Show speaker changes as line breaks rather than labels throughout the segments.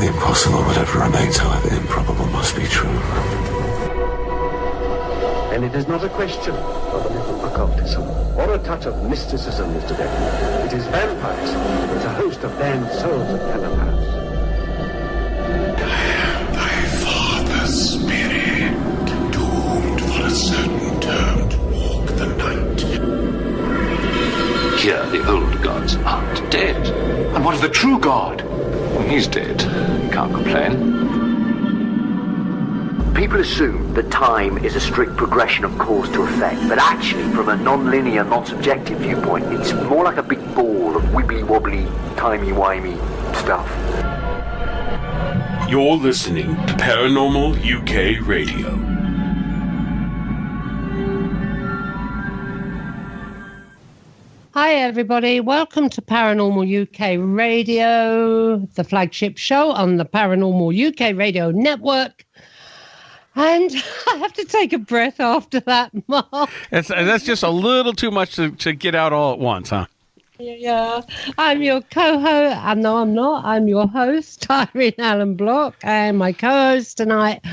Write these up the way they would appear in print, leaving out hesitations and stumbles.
The impossible, whatever remains, however improbable, must be true.
And it is not a question of a little occultism or a touch of mysticism, Mr. Declan. It is vampires with a host of damned souls at telepaths.
I am thy father's spirit, doomed for a certain term to walk the night.
Here, the old gods aren't dead.
And what of the true god?
Well, he's dead. You can't complain.
People assume that time is a strict progression of cause to effect, but actually, from a non-linear, non-subjective viewpoint, it's more like a big ball of wibbly-wobbly, timey-wimey stuff.
You're listening to Paranormal UK Radio.
Hi everybody, welcome to Paranormal UK Radio, the flagship show on the Paranormal UK Radio Network. And I have to take a breath after that, Mark.
That's just a little too much to get out all at once, huh?
Yeah, I'm your co-host. No, I'm not. I'm your host, Irene Block, and my co-host tonight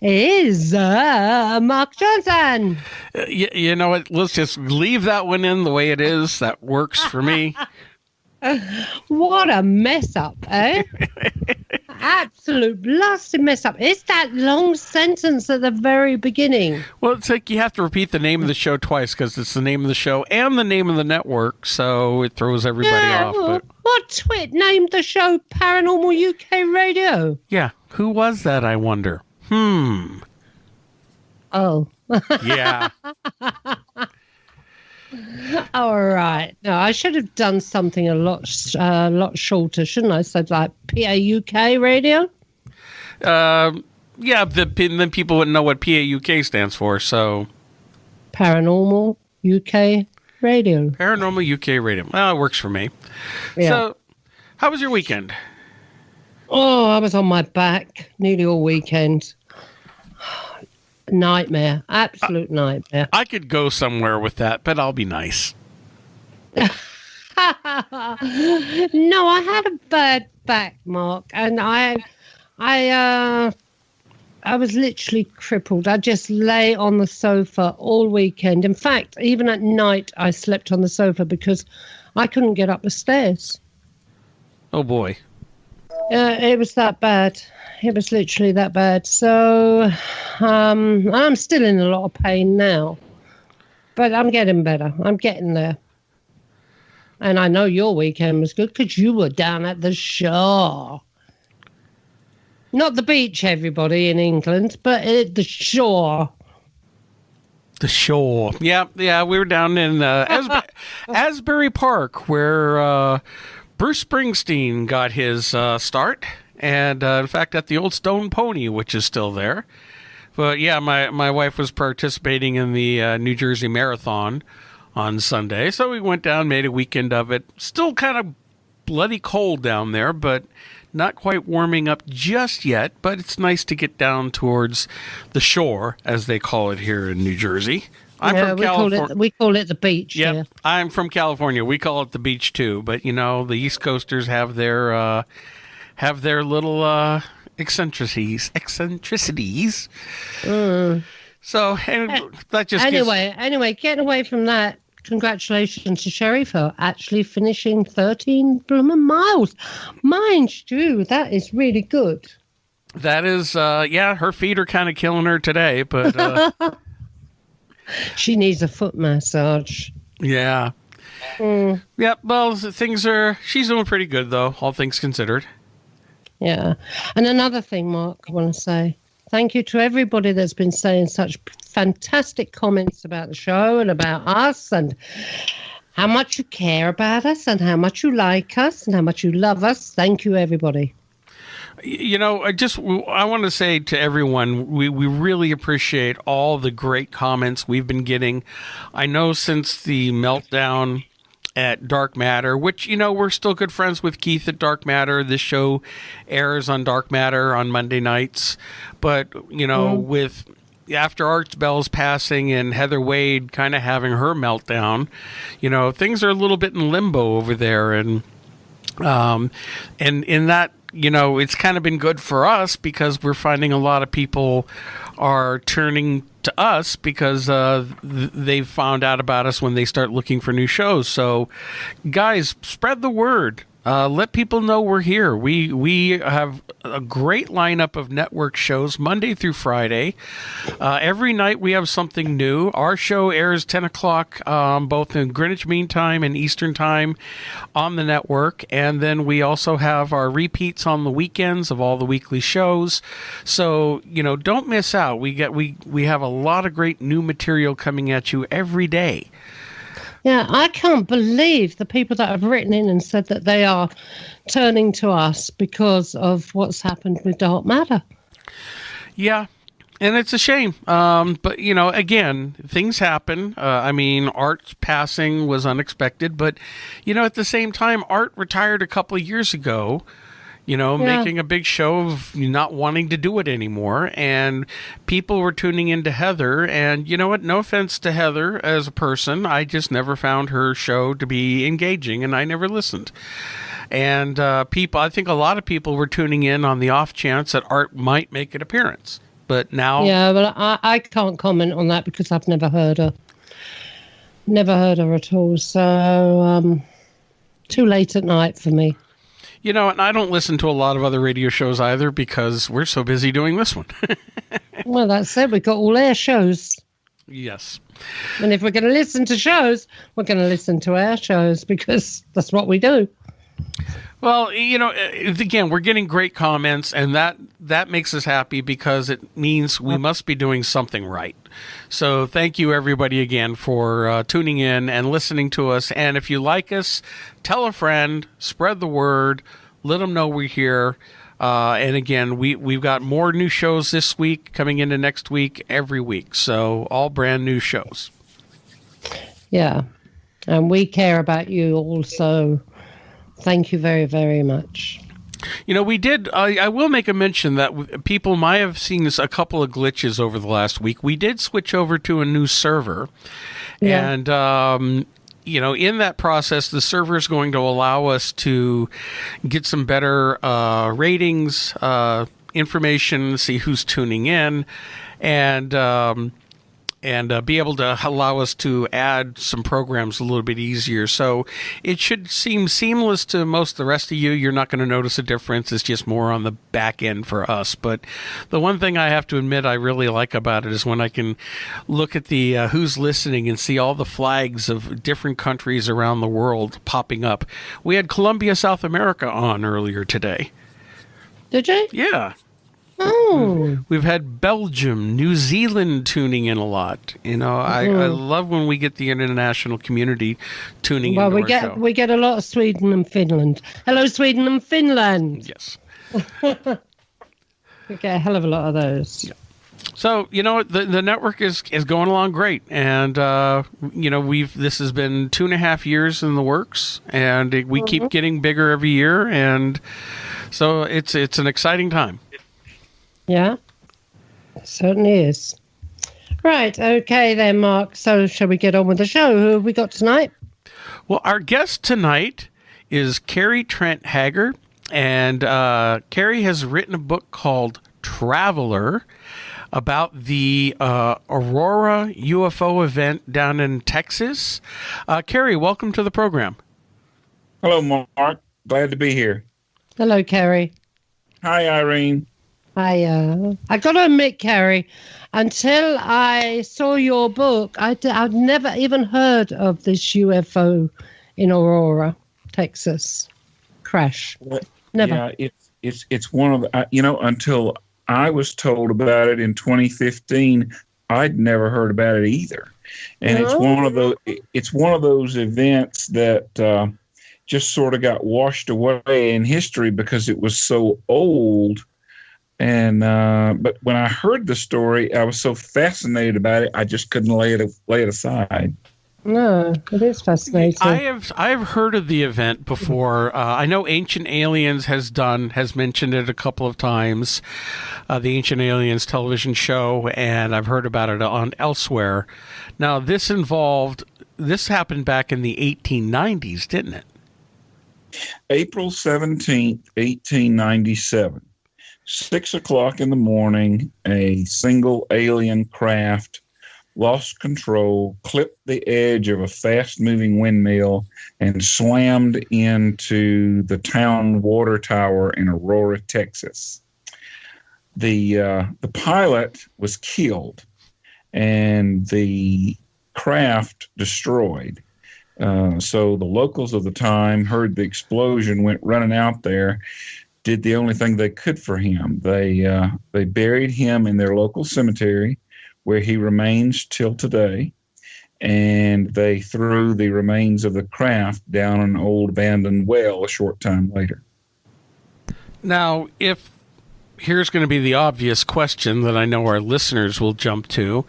is Mark Johnson.
You know what? Let's just leave that one in the way it is. That works for me.
What a mess up, eh? Absolute blasted mess up. It's that long sentence at the very beginning.
Well, it's like you have to repeat the name of the show twice because it's the name of the show and the name of the network, so it throws everybody off. But
what twit named the show Paranormal UK Radio?
Yeah, who was that, I wonder?
Oh.
Yeah.
All right. No, I should have done something a lot shorter, shouldn't I? So like PAUK Radio?
Yeah, then people wouldn't know what PAUK stands for, so...
Paranormal UK Radio.
Paranormal UK Radio. Well, it works for me. Yeah. So, how was your weekend?
Oh, I was on my back nearly all weekend. Nightmare. Absolute nightmare.
I could go somewhere with that, but I'll be nice.
No, I had a bad back, Mark, and I was literally crippled. I just lay on the sofa all weekend. In fact, even at night, I slept on the sofa because I couldn't get up the stairs.
Oh, boy.
It was that bad. It was literally that bad. So I'm still in a lot of pain now. But I'm getting better. I'm getting there. And I know your weekend was good because you were down at the shore. Not the beach, everybody, in England, but the shore.
The shore. Yeah, we were down in Asbury Park where Bruce Springsteen got his start. And, in fact, at the old Stone Pony, which is still there. But, yeah, my wife was participating in the New Jersey Marathon on Sunday. So we went down, made a weekend of it. Still kind of bloody cold down there, but not quite warming up just yet. But it's nice to get down towards the shore, as they call it here in New Jersey. I'm from California.
We call it the beach.
Yeah, I'm from California. We call it the beach, too. But, you know, the East Coasters have their little eccentricities. So that just
anyway, getting away from that, congratulations to Sherry for actually finishing 13 blooming miles. Mind you, that is really good.
That is, her feet are kind of killing her today, but
she needs a foot massage.
Yeah. Yeah, well, she's doing pretty good, though, all things considered.
Yeah. And another thing, Mark, I want to say, thank you to everybody that's been saying such fantastic comments about the show and about us and how much you care about us and how much you like us and how much you love us. Thank you, everybody.
You know, I want to say to everyone, we really appreciate all the great comments we've been getting. I know since the meltdown at Dark Matter, which, you know, we're still good friends with Keith at Dark Matter. This show airs on Dark Matter on Monday nights. But, you know, with after Art Bell's passing and Heather Wade kind of having her meltdown, you know, things are a little bit in limbo over there. And in that it's kind of been good for us because we're finding a lot of people are turning to us because they've found out about us when they start looking for new shows. So, guys, spread the word. Let people know we're here. We have a great lineup of network shows Monday through Friday. Every night we have something new. Our show airs 10 o'clock both in Greenwich Mean Time and Eastern Time on the network. And then we also have our repeats on the weekends of all the weekly shows. So, don't miss out. We have a lot of great new material coming at you every day.
Yeah, I can't believe the people that have written in and said that they are turning to us because of what's happened with dark matter.
Yeah, and it's a shame. But, again, things happen. Art's passing was unexpected. But, at the same time, Art retired a couple of years ago. Making a big show of not wanting to do it anymore. And people were tuning into Heather. And you know what? No offense to Heather as a person. I just never found her show to be engaging, and I never listened. And I think a lot of people were tuning in on the off chance that Art might make an appearance. But now...
Yeah, but I can't comment on that because I've never heard her. Never heard her at all. So, too late at night for me.
And I don't listen to a lot of other radio shows either because we're so busy doing this one.
Well, that's it. We've got all our shows.
Yes.
And if we're going to listen to shows, we're going to listen to our shows because that's what we do.
Well, again, we're getting great comments, and that makes us happy because it means we must be doing something right. So thank you, everybody, again, for tuning in and listening to us. And if you like us, tell a friend, spread the word, let them know we're here. And again, we've got more new shows this week, coming into next week, every week. So all brand new shows.
Yeah. And we care about you also. Thank you very, very much.
We did, I will make a mention that people might have seen a couple of glitches over the last week. We did switch over to a new server. Yeah. And, in that process, the server is going to allow us to get some better ratings, information, see who's tuning in, and be able to allow us to add some programs a little bit easier. So it should seem seamless to most of the rest of you. You're not going to notice a difference. It's just more on the back end for us. But the one thing I have to admit I really like about it is when I can look at the who's listening and see all the flags of different countries around the world popping up. We had Colombia, South America on earlier today.
Did you?
Yeah.
Oh.
We've had Belgium, New Zealand tuning in a lot. I love when we get the international community tuning in.
Well, we get a lot of Sweden and Finland. Hello, Sweden and Finland.
Yes.
We get a hell of a lot of those.
Yeah. So, the network is going along great. And, this has been 2.5 years in the works. And we keep getting bigger every year. And so it's an exciting time.
Yeah, it certainly is. Right, okay then, Mark. So shall we get on with the show? Who have we got tonight?
Well, our guest tonight is Kerry Trent Haggard. And Kerry has written a book called Traveler about the Aurora UFO event down in Texas. Kerry, welcome to the program.
Hello, Mark. Glad to be here.
Hello, Kerry.
Hi, Irene.
I got to admit, Kerry, until I saw your book, I'd never even heard of this UFO in Aurora, Texas crash. Never.
Yeah, it's one of the, until I was told about it in 2015, I'd never heard about it either. And it's one of those events that just sort of got washed away in history because it was so old. And but when I heard the story, I was so fascinated about it, I just couldn't lay it aside.
No, it is fascinating.
I have heard of the event before. I know Ancient Aliens has mentioned it a couple of times, the Ancient Aliens television show, and I've heard about it on elsewhere. Now, this happened back in the 1890s, didn't it?
April 17th, 1897. 6 o'clock in the morning, a single alien craft lost control, clipped the edge of a fast-moving windmill, and slammed into the town water tower in Aurora, Texas. The pilot was killed, and the craft destroyed. So the locals of the time heard the explosion, went running out there, did the only thing they could for him. They buried him in their local cemetery, where he remains till today, and they threw the remains of the craft down an old abandoned well a short time later.
Now, here's going to be the obvious question that I know our listeners will jump to.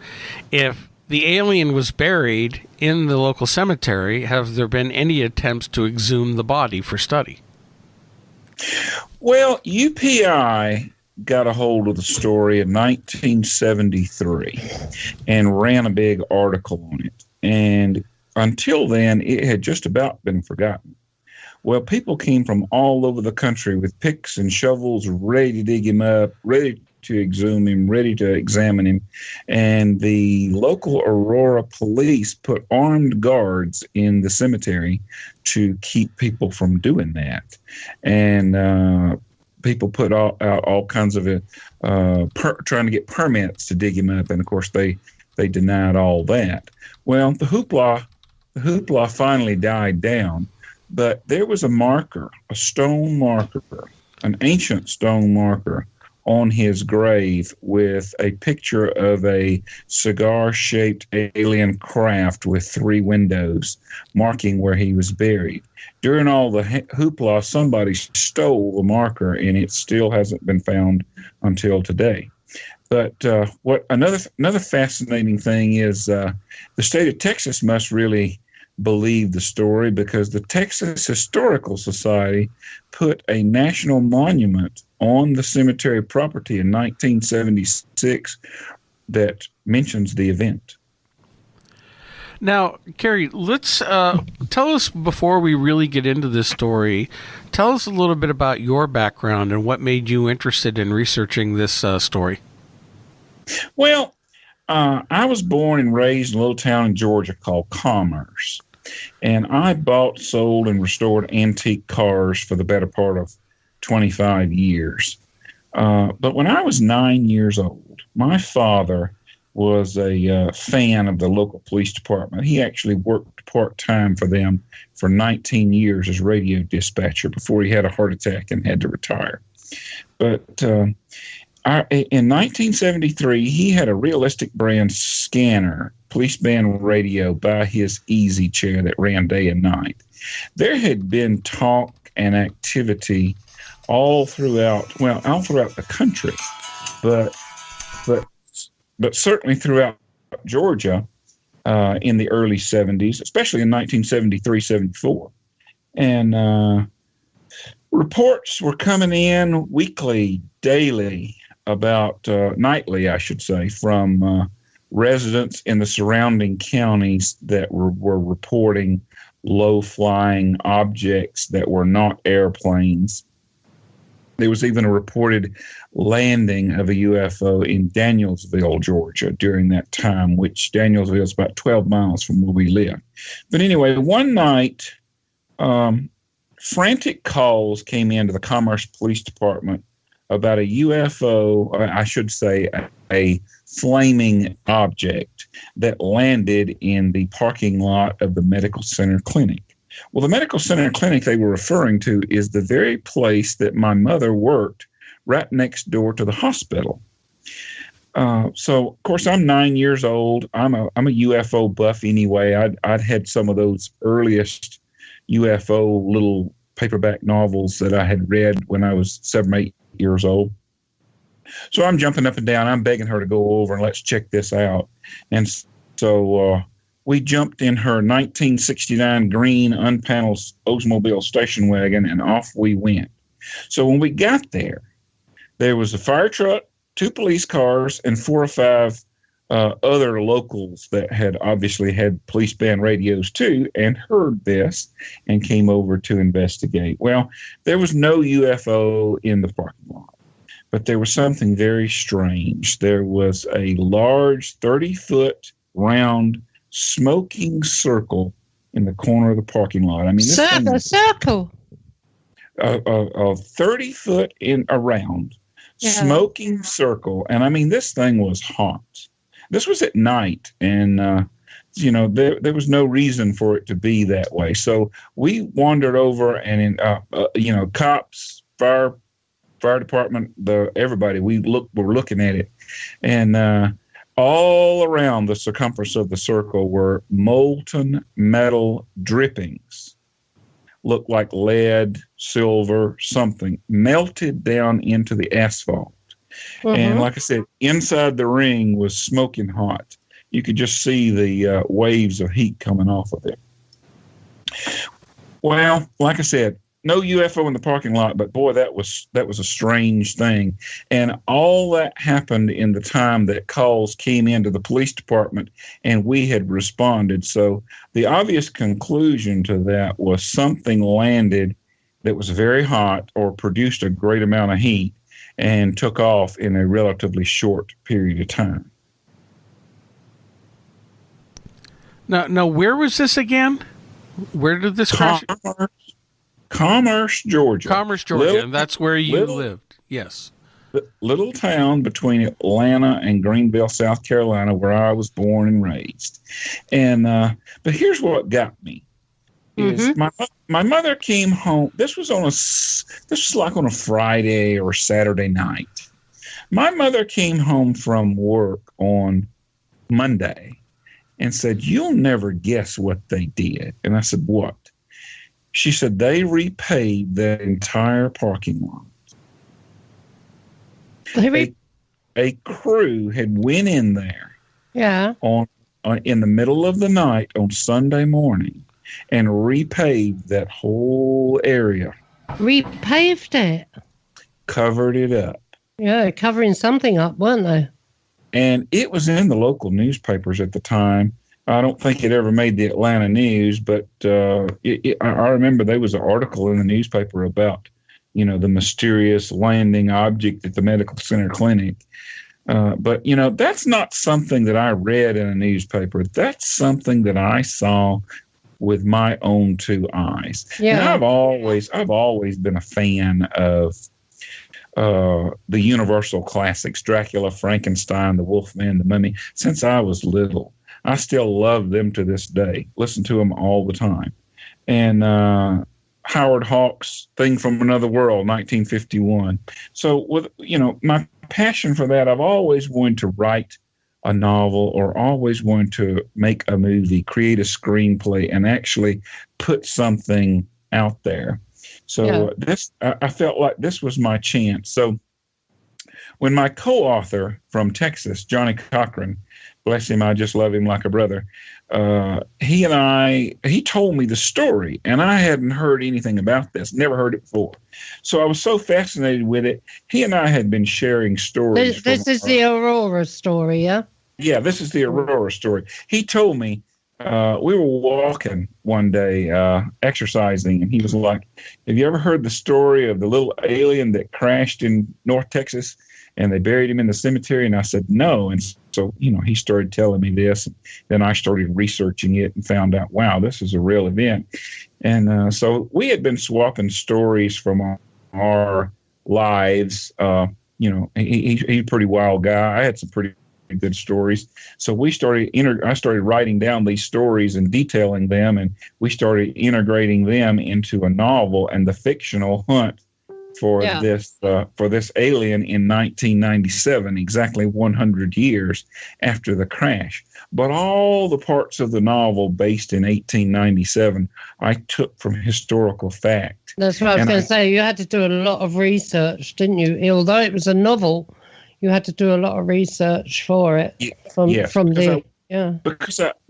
If the alien was buried in the local cemetery, have there been any attempts to exhume the body for study?
Well, UPI got a hold of the story in 1973 and ran a big article on it. And until then, it had just about been forgotten. Well, people came from all over the country with picks and shovels, ready to dig him up, ready to exhume him, ready to examine him. And the local Aurora police put armed guards in the cemetery to keep people from doing that. And people put out all kinds of trying to get permits to dig him up. And, of course, they denied all that. Well, the hoopla finally died down. But there was a marker, a stone marker, an ancient stone marker on his grave with a picture of a cigar-shaped alien craft with 3 windows marking where he was buried. During all the hoopla, somebody stole the marker, and it still hasn't been found until today. But what another fascinating thing is the state of Texas must really believe the story, because the Texas Historical Society put a national monument on the cemetery property in 1976 that mentions the event.
Now, Kerry, let's tell us, before we really get into this story, tell us a little bit about your background and what made you interested in researching this story.
Well, I was born and raised in a little town in Georgia called Commerce. And I bought, sold, and restored antique cars for the better part of 25 years. But when I was 9 years old, my father was a fan of the local police department. He actually worked part-time for them for 19 years as radio dispatcher before he had a heart attack and had to retire. But in 1973, he had a realistic brand scanner, police band radio, by his easy chair that ran day and night. There had been talk and activity all throughout the country, but certainly throughout Georgia in the early 70s, especially in 1973-74. And reports were coming in weekly, daily, about nightly, I should say, from residents in the surrounding counties that were reporting low-flying objects that were not airplanes. There was even a reported landing of a UFO in Danielsville, Georgia, during that time, which Danielsville is about 12 miles from where we live. But anyway, one night, frantic calls came into the Commerce Police Department about a UFO, or I should say a flaming object that landed in the parking lot of the medical center clinic. Well, the medical center clinic they were referring to is the very place that my mother worked, right next door to the hospital. So, of course, I'm 9 years old. I'm a UFO buff anyway. I'd had some of those earliest UFO little paperback novels that I had read when I was 7 or 8 years old. So I'm jumping up and down. I'm begging her to go over and let's check this out. And so we jumped in her 1969 green unpaneled Oldsmobile station wagon, and off we went. So when we got there, there was a fire truck, 2 police cars, and 4 or 5 other locals that had obviously had police band radios too and heard this and came over to investigate. Well, there was no UFO in the parking lot, but there was something very strange. There was a large 30-foot round smoking circle in the corner of the parking lot. I mean, this
circle.
A 30-foot in around smoking circle, and I mean, this thing was hot. This was at night, and there was no reason for it to be that way. So we wandered over, and cops, fire department, everybody. We're looking at it, and all around the circumference of the circle were molten metal drippings. Looked like lead, silver, something melted down into the asphalt. And like I said, inside the ring was smoking hot. You could just see the waves of heat coming off of it. Well, like I said, no UFO in the parking lot, but boy, that was a strange thing. And all that happened in the time that calls came into the police department and we had responded. So the obvious conclusion to that was something landed that was very hot or produced a great amount of heat and took off in a relatively short period of time.
Now, where was this again? Where did this crash?
Commerce, Georgia.
Commerce, Georgia, and that's where you lived. Yes.
Little town between Atlanta and Greenville, South Carolina, where I was born and raised. And but here's what got me: is my mother came home. This was like on a Friday or Saturday night. My mother came home from work on Monday and said, "You'll never guess what they did." And I said, "What?" She said, "They repaved that entire parking lot." A crew had went in there on in the middle of the night on Sunday morning and repaved that whole area.
Repaved it?
Covered it up.
Yeah, covering something up, weren't they?
And it was in the local newspapers at the time. I don't think it ever made the Atlanta news, but I remember there was an article in the newspaper about, the mysterious landing object at the medical center clinic. But that's not something that I read in a newspaper. That's something that I saw with my own two eyes. Yeah. And I've always been a fan of the Universal classics, Dracula, Frankenstein, the Wolfman, the Mummy, since I was little. I still love them to this day. Listen to them all the time. And Howard Hawks' Thing from Another World, 1951. So with my passion for that, I've always wanted to write a novel or always wanted to make a movie, create a screenplay, and actually put something out there. So I felt like this was my chance. So when my co-author from Texas, Johnny Cochran, bless him, I just love him like a brother, he told me the story, and I hadn't heard anything about this, never heard it before. So I was so fascinated with it. He and I had been sharing stories.
This is the Aurora story, yeah?
Yeah, this is the Aurora story. He told me, we were walking one day, exercising, and he was like, "Have you ever heard the story of the little alien that crashed in North Texas and they buried him in the cemetery?" And I said, "No." And so, he started telling me this. And then I started researching it and found out, wow, this is a real event. And so we had been swapping stories from our lives. He's a pretty wild guy. I had some pretty good stories. So I started writing down these stories and detailing them, and we started integrating them into a novel and the fictional hunt for this alien in 1997, exactly 100 years after the crash. But all the parts of the novel based in 1897, I took from historical fact.
That's what I was going to say. You had to do a lot of research, didn't you? Although it was a novel, you had to do a lot of research for it.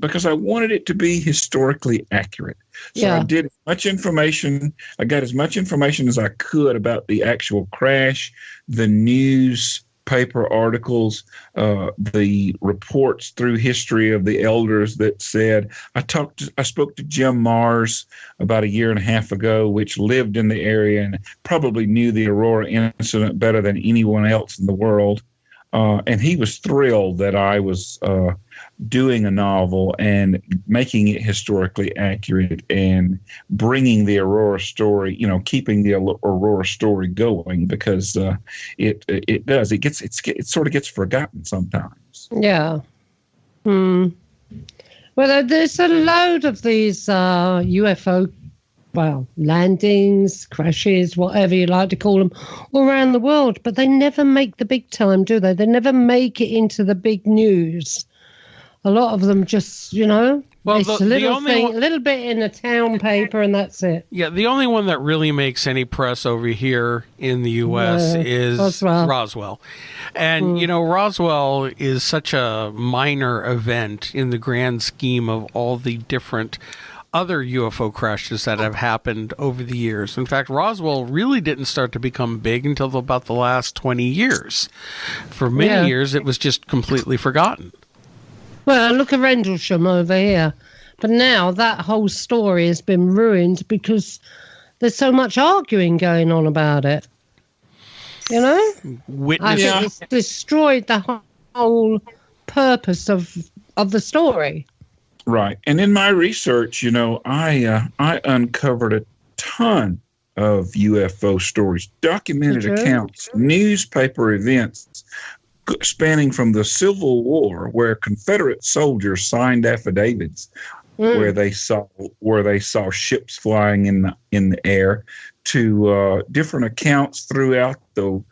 Because
I wanted it to be historically accurate. So I did much information. I got as much information as I could about the actual crash, the news paper articles, the reports through history of the elders that said, I spoke to Jim Mars about a year and a half ago, which lived in the area and probably knew the Aurora incident better than anyone else in the world. And he was thrilled that I was doing a novel and making it historically accurate and bringing the Aurora story, keeping the Aurora story going, because it sort of gets forgotten sometimes.
Yeah. Well, there's a load of these UFO, landings, crashes, whatever you like to call them, all around the world, but they never make the big time, do they? They never make it into the big news. A lot of them just, it's a little bit in a town paper, and that's it.
Yeah, the only one that really makes any press over here in the U.S. is Roswell. And, Roswell is such a minor event in the grand scheme of all the different other UFO crashes that have happened over the years. In fact, Roswell really didn't start to become big until about the last 20 years. For many years, it was just completely forgotten.
Well, look at Rendlesham over here. But now that whole story has been ruined because there's so much arguing going on about it. I think it's destroyed the whole purpose of the story.
Right. And in my research, I uncovered a ton of UFO stories, documented accounts, newspaper events spanning from the Civil War, where Confederate soldiers signed affidavits where they saw ships flying in the air, to different accounts throughout the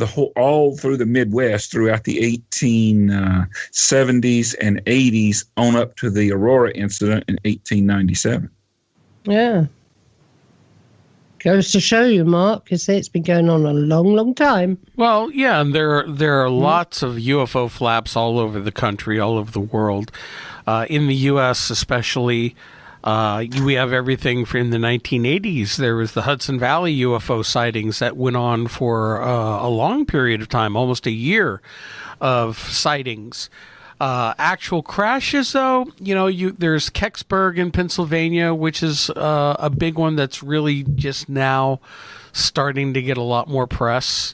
whole, all through the Midwest throughout the 1870s and 80s on up to the Aurora incident in 1897.
Yeah. Goes to show you, Mark, because it's been going on a long, long time.
Well, yeah, and there are lots of UFO flaps all over the country, all over the world. In the U.S. especially, we have everything in the 1980s. There was the Hudson Valley UFO sightings that went on for a long period of time, almost a year of sightings. Actual crashes, though, there's Kecksburg in Pennsylvania, which is a big one that's really just now starting to get a lot more press.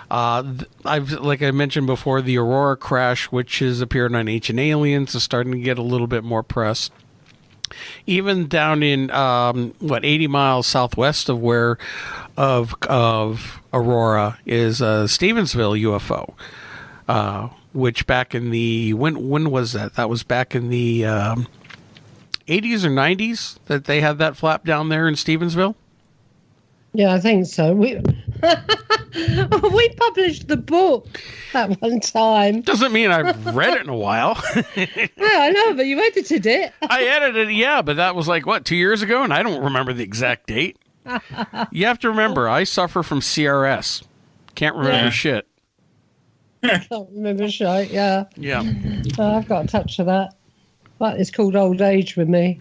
Like I mentioned before, the Aurora crash, which has appeared on Ancient Aliens, is starting to get a little bit more press. Even down in 80 miles southwest of Aurora is Stevensville UFO. Which back in the when was that? That was back in the 80s or 90s that they had that flap down there in Stevensville.
Yeah, I think so. We published the book at one time.
Doesn't mean I've read it in a while.
Yeah, I know, but you edited it.
I edited it, yeah, but that was 2 years ago, and I don't remember the exact date. You have to remember, I suffer from CRS. Can't remember shit.
I can't remember shit, yeah.
Yeah.
I've got a touch of that. That is called old age with me.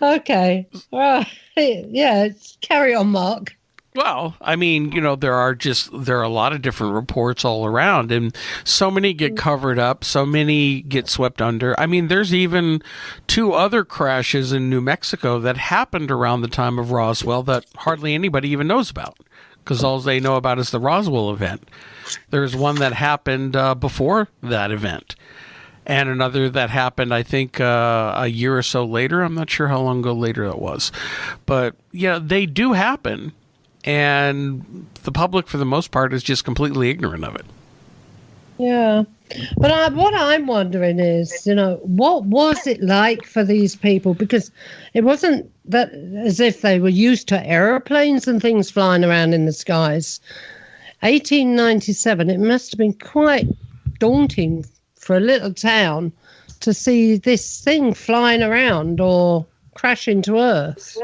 Okay. Right. Yeah, carry on, Mark.
Well, I mean, there are a lot of different reports all around, and so many get covered up, so many get swept under. I mean, there's even 2 other crashes in New Mexico that happened around the time of Roswell that hardly anybody even knows about, because all they know about is the Roswell event. There's one that happened before that event, and another that happened, I think, a year or so later. I'm not sure how long ago later it was. But, yeah, they do happen, and the public, for the most part, is just completely ignorant of it.
Yeah. But what I'm wondering is, what was it like for these people? Because it wasn't that as if they were used to aeroplanes and things flying around in the skies. 1897, it must have been quite daunting for a little town to see this thing flying around or crash into Earth.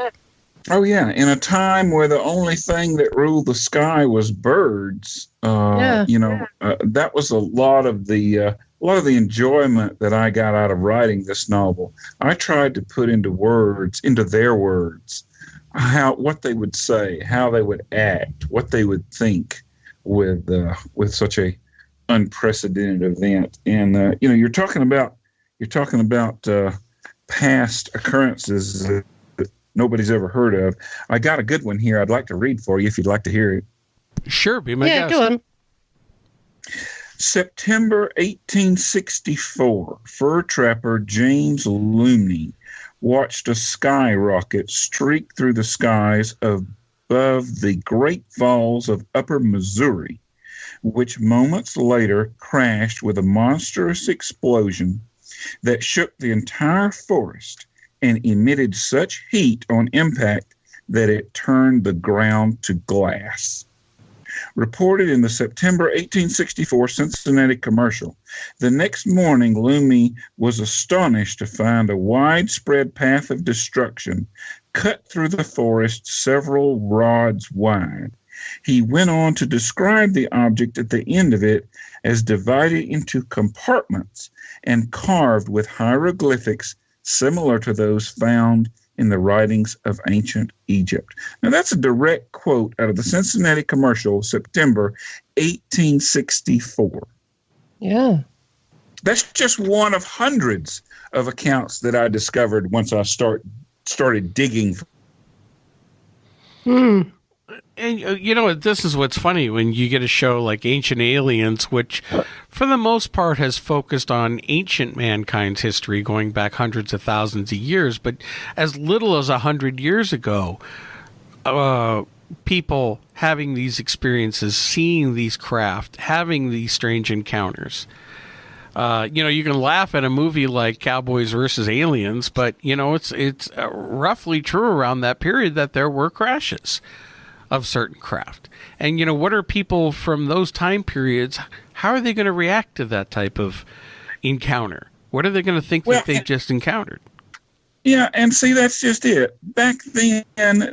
Oh, yeah. In a time where the only thing that ruled the sky was birds, that was a lot of the enjoyment that I got out of writing this novel. I tried to put into their words, what they would say, how they would act, what they would think, with such a unprecedented event. And you're talking about past occurrences that nobody's ever heard of. I got a good one here I'd like to read for you if you'd like to hear it.
Sure, be my guest.
Go on.
September 1864, fur trapper James Lumley watched a skyrocket streak through the skies above the Great Falls of Upper Missouri, which moments later crashed with a monstrous explosion that shook the entire forest and emitted such heat on impact that it turned the ground to glass. Reported in the September 1864 Cincinnati commercial, the next morning Lumley was astonished to find a widespread path of destruction cut through the forest several rods wide. He went on to describe the object at the end of it as divided into compartments and carved with hieroglyphics similar to those found in the writings of ancient Egypt. Now, that's a direct quote out of the Cincinnati commercial, September 1864.
Yeah.
That's just one of hundreds of accounts that I discovered once I started digging.
And this is what's funny when you get a show like Ancient Aliens, which for the most part has focused on ancient mankind's history going back hundreds of thousands of years. But as little as 100 years ago, people having these experiences, seeing these craft, having these strange encounters. You can laugh at a movie like Cowboys versus Aliens, but, it's roughly true around that period that there were crashes of certain craft. And, what are people from those time periods, how are they going to react to that type of encounter? What are they going to think that they just encountered?
Yeah, and see, that's just it. Back then,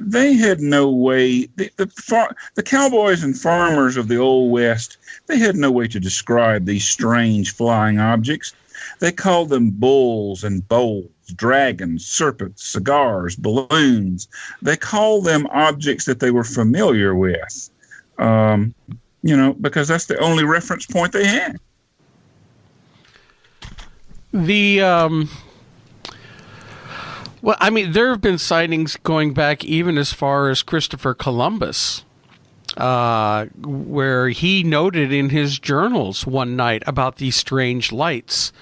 they had no way, the cowboys and farmers of the Old West, they had no way to describe these strange flying objects. They called them bulls and bowls, dragons, serpents, cigars, balloons. They called them objects that they were familiar with, because that's the only reference point they had.
There have been sightings going back even as far as Christopher Columbus, where he noted in his journals one night about these strange lights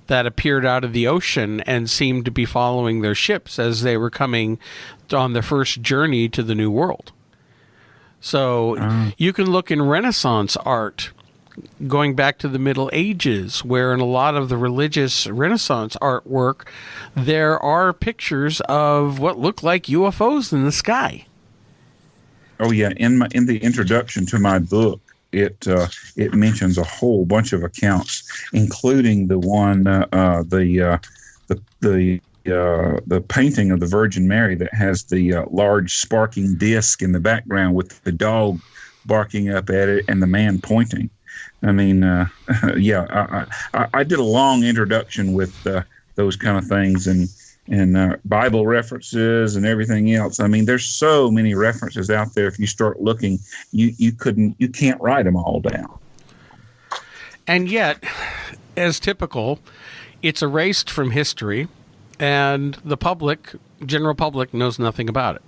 that appeared out of the ocean and seemed to be following their ships as they were coming on their first journey to the New World. So you can look in Renaissance art going back to the Middle Ages, where in a lot of the religious Renaissance artwork, there are pictures of what look like UFOs in the sky.
Oh yeah, in the introduction to my book, it mentions a whole bunch of accounts, including the one the painting of the Virgin Mary that has the large sparking disc in the background with the dog barking up at it and the man pointing. I mean, I did a long introduction with those kind of things and Bible references and everything else. I mean, there's so many references out there. If you start looking, you can't write them all down.
And yet, as typical, it's erased from history, and the general public knows nothing about it.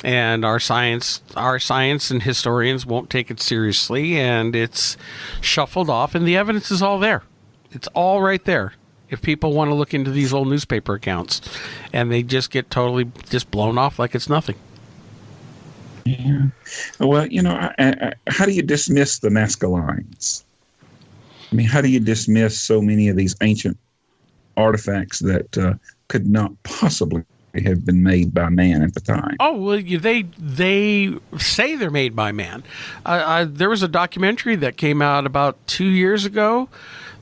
And our science and historians won't take it seriously, and it's shuffled off, and the evidence is all there. It's all right there. If people want to look into these old newspaper accounts, and they just get totally just blown off like it's nothing.
Yeah. Well, how do you dismiss the Nazca lines? I mean, how do you dismiss so many of these ancient artifacts that could not possibly have been made by man at the time?
Oh, well, they say they're made by man. There was a documentary that came out about 2 years ago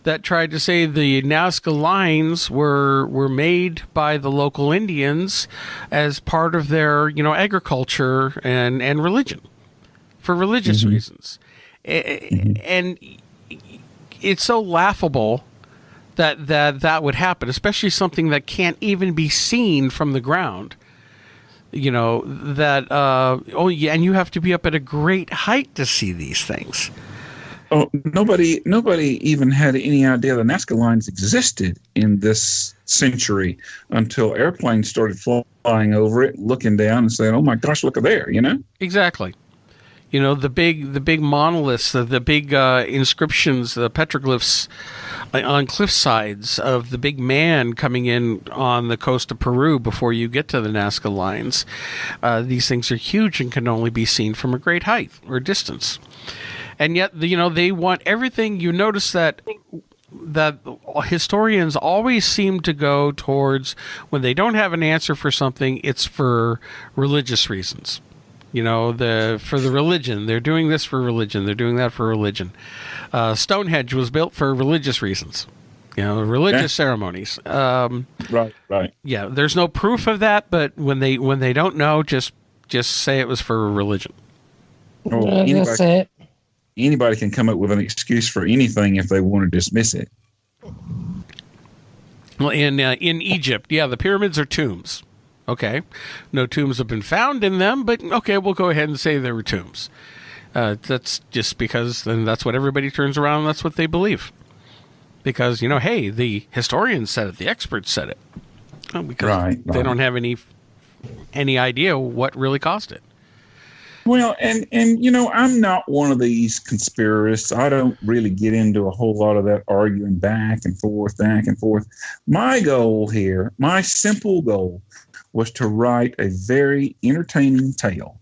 that tried to say the Nazca lines were made by the local Indians as part of their, agriculture and religion, for religious reasons. And it's so laughable that would happen, especially something that can't even be seen from the ground. that and you have to be up at a great height to see these things.
Oh, nobody even had any idea the Nazca lines existed in this century until airplanes started flying over it, looking down and saying, "Oh my gosh, look at there!"
Exactly. The big monoliths, the big inscriptions, the petroglyphs on cliff sides of the big man coming in on the coast of Peru before you get to the Nazca lines. These things are huge and can only be seen from a great height or distance. And yet, they want everything. You notice that historians always seem to go towards, when they don't have an answer for something, it's for religious reasons. For the religion. They're doing this for religion. They're doing that for religion. Stonehenge was built for religious reasons. Religious ceremonies.
Right.
Yeah, there's no proof of that, but when they don't know, just say it was for religion.
Well, anybody can come up with an excuse for anything if they want to dismiss it.
Well, in Egypt, the pyramids are tombs. Okay, no tombs have been found in them, but okay, we'll go ahead and say there were tombs. That's just because then that's what everybody turns around and that's what they believe. Because, hey, the historians said it, the experts said it. Because they don't have any idea what really caused it.
Well, and I'm not one of these conspiracists. I don't really get into a whole lot of that arguing back and forth. My goal here, my simple goal, was to write a very entertaining tale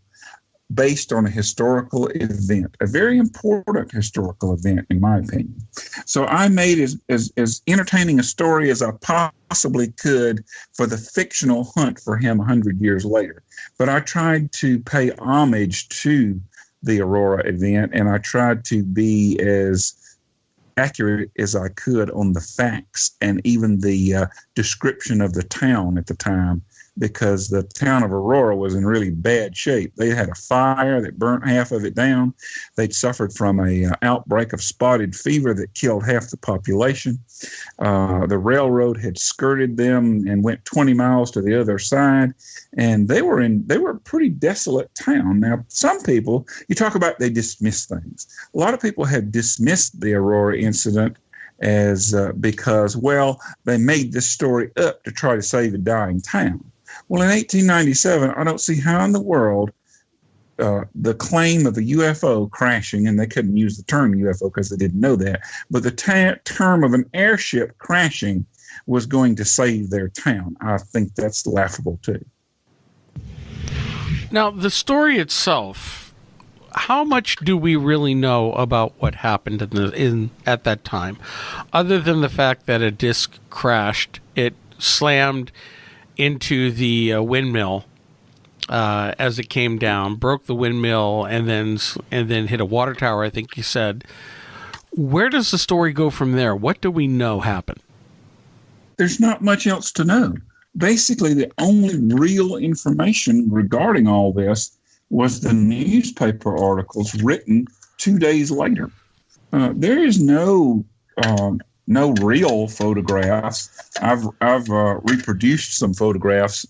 based on a historical event, a very important historical event, in my opinion. So I made as entertaining a story as I possibly could for the fictional hunt for him 100 years later. But I tried to pay homage to the Aurora event, and I tried to be as accurate as I could on the facts and even the description of the town at the time, because the town of Aurora was in really bad shape. They had a fire that burnt half of it down. They'd suffered from a outbreak of spotted fever that killed half the population. The railroad had skirted them and went 20 miles to the other side, and they were a pretty desolate town. Now, some people, you talk about they dismiss things. A lot of people have dismissed the Aurora incident as because, they made this story up to try to save a dying town. Well, in 1897, I don't see how in the world the claim of the UFO crashing, and they couldn't use the term UFO because they didn't know that, but the term of an airship crashing was going to save their town. I think that's laughable, too.
Now, the story itself, how much do we really know about what happened at that time, other than the fact that a disc crashed, it slammed into the windmill as it came down, broke the windmill, and then hit a water tower, I think you said. Where does the story go from there? What do we know happened?
There's not much else to know. Basically, the only real information regarding all this was the newspaper articles written 2 days later. There is no real photographs. I've reproduced some photographs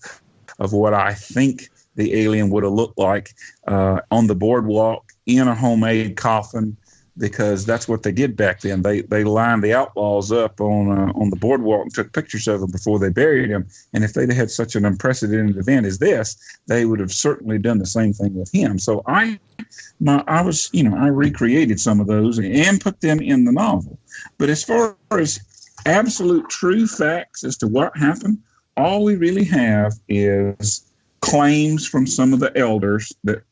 of what I think the alien would have looked like on the boardwalk in a homemade coffin, because that's what they did back then. They lined the outlaws up on the boardwalk and took pictures of them before they buried them. And if they'd had such an unprecedented event as this, they would have certainly done the same thing with him. So I recreated some of those and put them in the novel. But as far as absolute true facts as to what happened, all we really have is claims from some of the elders that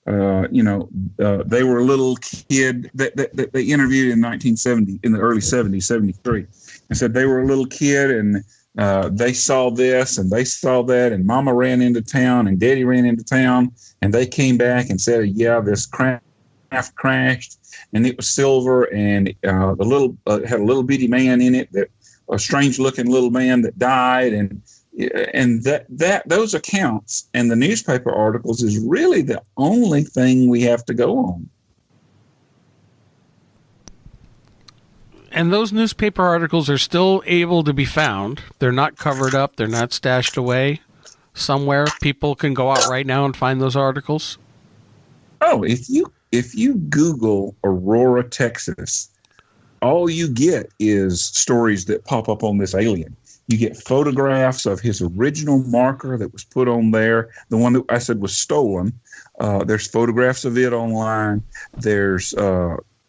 they were a little kid that they interviewed in 1970, in the early 70s, 73, and said they were a little kid and they saw this and they saw that, and Mama ran into town and Daddy ran into town, and they came back and said, this craft crashed and it was silver, and the little had a little bitty man in it, that a strange looking little man that died, and that those accounts and the newspaper articles is really the only thing we have to go on.
And those newspaper articles are still able to be found. They're not covered up. They're not stashed away. somewhere people can go out right now and find those articles?
Oh, if you Google Aurora, Texas, all you get is stories that pop up on this alien. You get photographs of his original marker that was put on there, the one that I said was stolen. There's photographs of it online. There's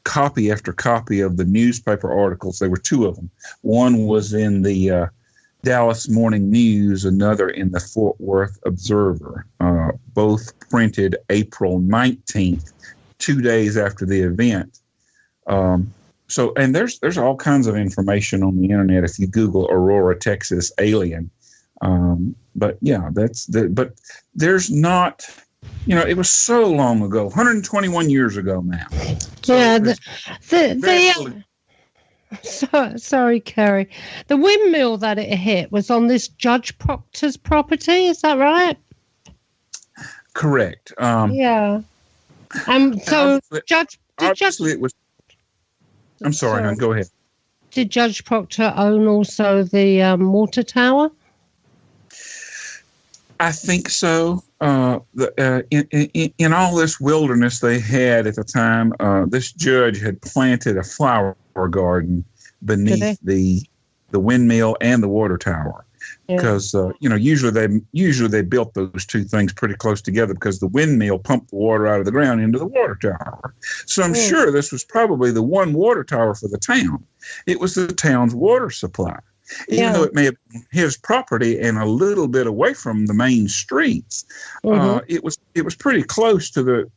copy after copy of the newspaper articles. There were two of them. One was in the Dallas Morning News, another in the Fort Worth Observer, both printed April 19th, 2 days after the event. And there's all kinds of information on the internet if you Google Aurora, Texas alien. But there's not, it was so long ago, 121 years ago now. So
sorry, Kerry. The windmill that it hit was on this Judge Proctor's property. Is that right?
Correct.
Yeah. So
obviously it was. I'm sorry, go ahead.
Did Judge Proctor own also the water tower?
I think so. In all this wilderness they had at the time, this judge had planted a flower garden beneath the windmill and the water tower. Because usually they built those two things pretty close together because the windmill pumped the water out of the ground into the water tower. So I'm sure this was probably the one water tower for the town. It was the town's water supply, even though it may have been his property and a little bit away from the main streets. It was pretty close to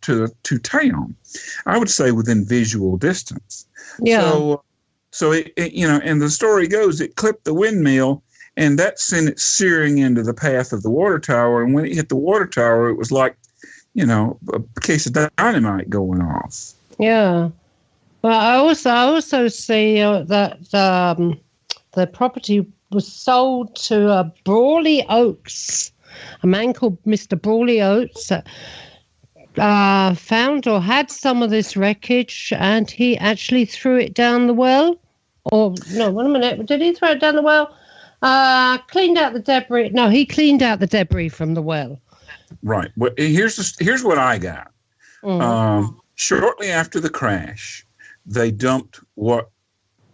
town. I would say within visual distance. Yeah. So it and the story goes it clipped the windmill. And that sent it searing into the path of the water tower. And when it hit the water tower, it was like, a case of dynamite going off. Yeah.
Well, I also see that the property was sold to Brawley Oates, a man called Mr. Brawley Oates. Found or had some of this wreckage, and he actually threw it down the well. Or, no, wait a minute. Did he throw it down the well? Cleaned out the debris. No, he cleaned out the debris from the well.
Right. Well, here's what I got. Shortly after the crash, they dumped what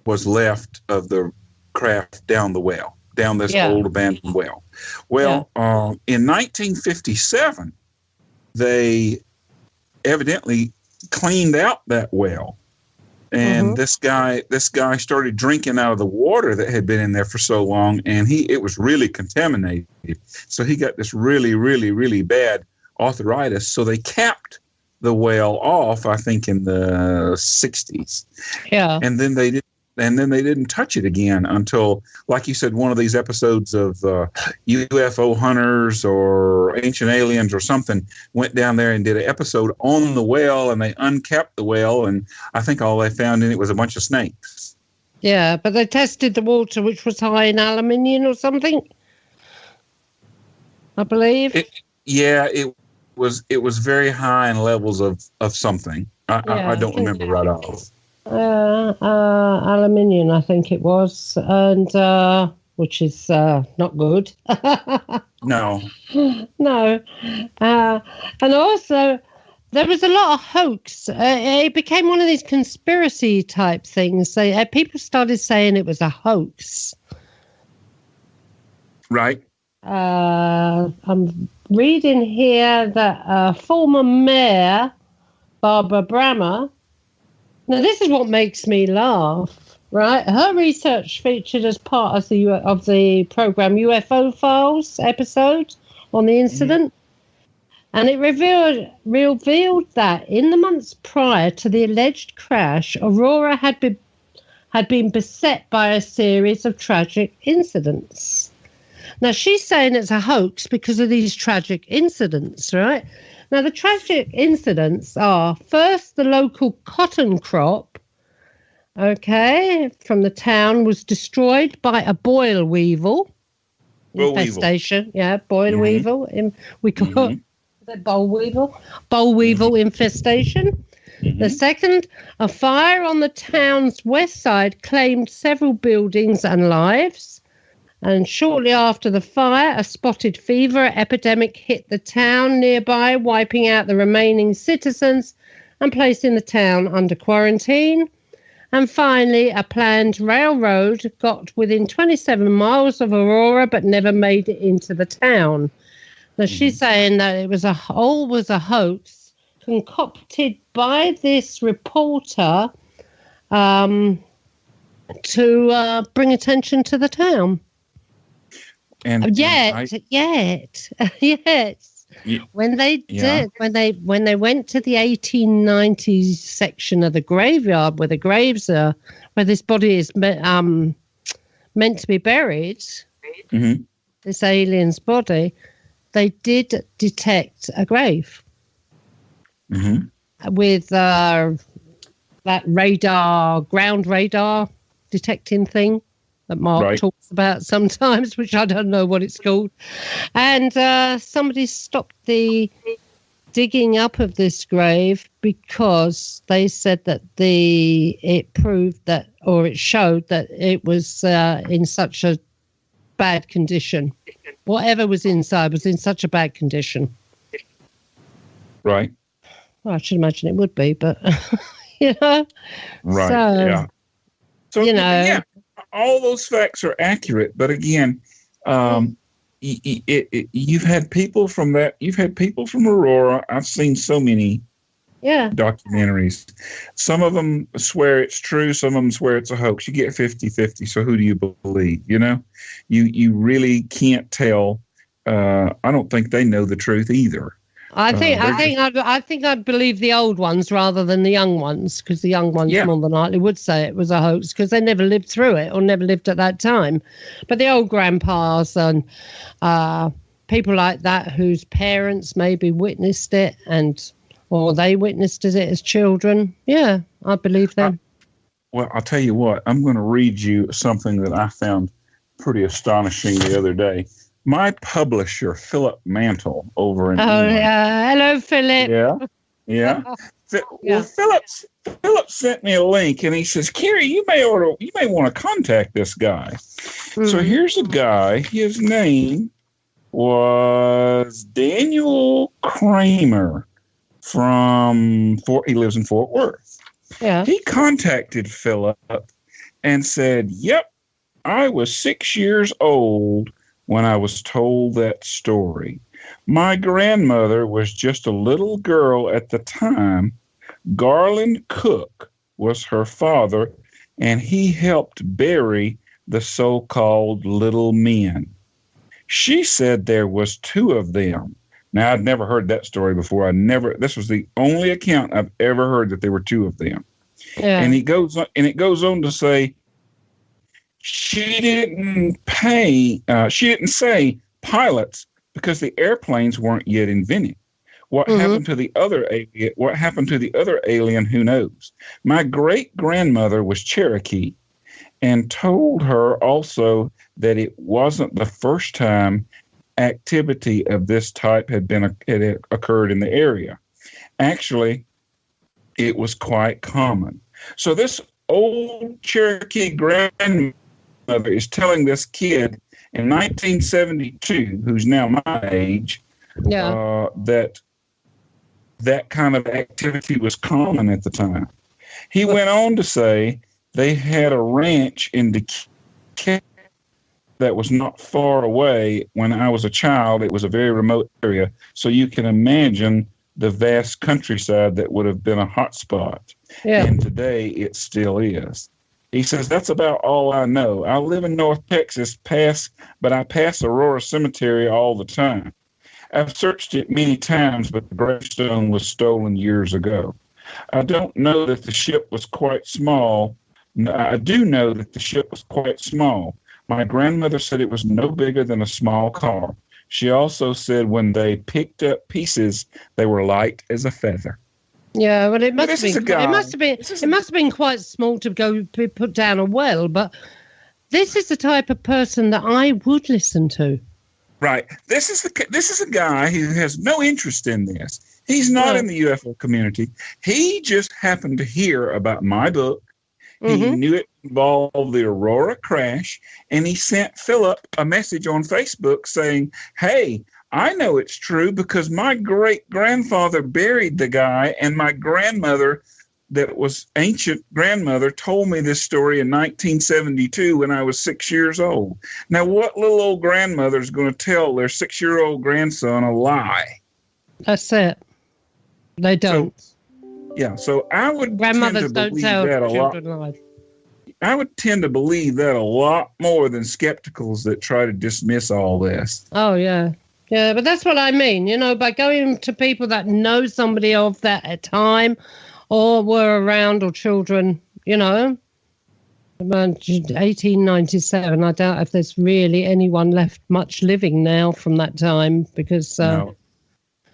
was left of the craft down the well, down this old abandoned well. Well, in 1957, they evidently cleaned out that well. And this guy started drinking out of the water that had been in there for so long, and it was really contaminated. So he got this really, really, really bad arthritis. So they capped the well off, I think, in the 60s. Yeah. And then they didn't touch it again until, like you said, one of these episodes of UFO hunters or ancient aliens or something went down there and did an episode on the well, and they uncapped the well, and I think all they found in it was a bunch of snakes.
Yeah, but they tested the water, which was high in aluminium or something, I believe. It was very high in levels of something. I don't remember right off. Aluminium, I think it was, and which is not good. No. And also, there was a lot of hoax. It became one of these conspiracy type things. People started saying it was a hoax. Right. I'm reading here that former mayor Barbara Brammer. Now, this is what makes me laugh, right? Her research featured as part of the program UFO Files episode on the incident. And it revealed that in the months prior to the alleged crash, Aurora had been beset by a series of tragic incidents. Now, she's saying it's a hoax because of these tragic incidents, right? Now, the tragic incidents are, first, the local cotton crop, from the town was destroyed by a boll weevil infestation. Yeah, boll weevil. We call it the boll weevil infestation. The second, a fire on the town's west side claimed several buildings and lives. And shortly after the fire, a spotted fever epidemic hit the town nearby, wiping out the remaining citizens and placing the town under quarantine. And finally, a planned railroad got within 27 miles of Aurora but never made it into the town. Now, she's saying that it was a hoax concocted by this reporter to bring attention to the town. Yet, when they went to the 1890s section of the graveyard where the graves are, where this body is meant to be buried, this alien's body, they did detect a grave with that ground radar detecting thing that Mark talks about sometimes, which I don't know what it's called. And somebody stopped the digging up of this grave because they said that it showed that it was in such a bad condition. Whatever was inside was in such a bad condition.
Right.
Well, I should imagine it would be, but, you know.
Right,
so,
So,
you know.
Yeah, all those facts are accurate. But again, you've had people from Aurora. I've seen so many documentaries. Some of them swear it's true. Some of them swear it's a hoax. You get 50-50. So who do you believe? You know, you really can't tell. I don't think they know the truth either.
I think I'd believe the old ones rather than the young ones, because the young ones more than likely would say it was a hoax because they never lived through it or never lived at that time. But the old grandpas and people like that whose parents maybe witnessed it or they witnessed it as children, I believe them.
Well, I'll tell you what. I'm going to read you something that I found pretty astonishing the other day. My publisher, Philip Mantle, over in England.
Hello, Philip.
Yeah. Well, Philip sent me a link, and he says, "Kerry, you may want to contact this guy." So here's a guy. His name was Daniel Kramer he lives in Fort Worth.
Yeah.
He contacted Philip and said, "Yep, I was 6 years old when I was told that story. My grandmother was just a little girl at the time. Garland Cook was her father, and he helped bury the so-called little men. She said there was two of them." Now, I'd never heard that story before. This was the only account I've ever heard that there were two of them. Yeah. And it goes on to say, she didn't say pilots because the airplanes weren't yet invented. What happened to the other alien? Who knows? My great grandmother was Cherokee and told her also that it wasn't the first time activity of this type had occurred in the area. Actually, it was quite common. So this old Cherokee grandmother is telling this kid in 1972, who's now my age, that kind of activity was common at the time. He went on to say they had a ranch in Decatur that was not far away. When I was a child, it was a very remote area, so you can imagine the vast countryside that would have been a hot spot. Yeah. And today it still is. He says, that's about all I know. I live in North Texas, but I pass Aurora Cemetery all the time. I've searched it many times, but the gravestone was stolen years ago. I don't know that the ship was quite small. I do know that the ship was quite small. My grandmother said it was no bigger than a small car. She also said when they picked up pieces, they were light as a feather.
Yeah, well, it must have been quite small to be put down a well, but this is the type of person that I would listen to.
Right. This is a guy who has no interest in this. He's not in the UFO community. He just happened to hear about my book. He knew it involved the Aurora crash, and he sent Philip a message on Facebook saying, "Hey, I know it's true because my great-grandfather buried the guy, and my grandmother, that was ancient grandmother, told me this story in 1972 when I was 6 years old." Now, what little old grandmother is going to tell their 6-year-old grandson a lie?
That's it. They don't.
So I would
Grandmothers
tend to
don't
believe
tell
that a lot.
children lies.
I would tend to believe that a lot more than skepticals that try to dismiss all this.
Oh, yeah. Yeah, but that's what I mean, by going to people that know somebody of that at time or were around, or children, around 1897. I doubt if there's really anyone left much living now from that time, because...
No,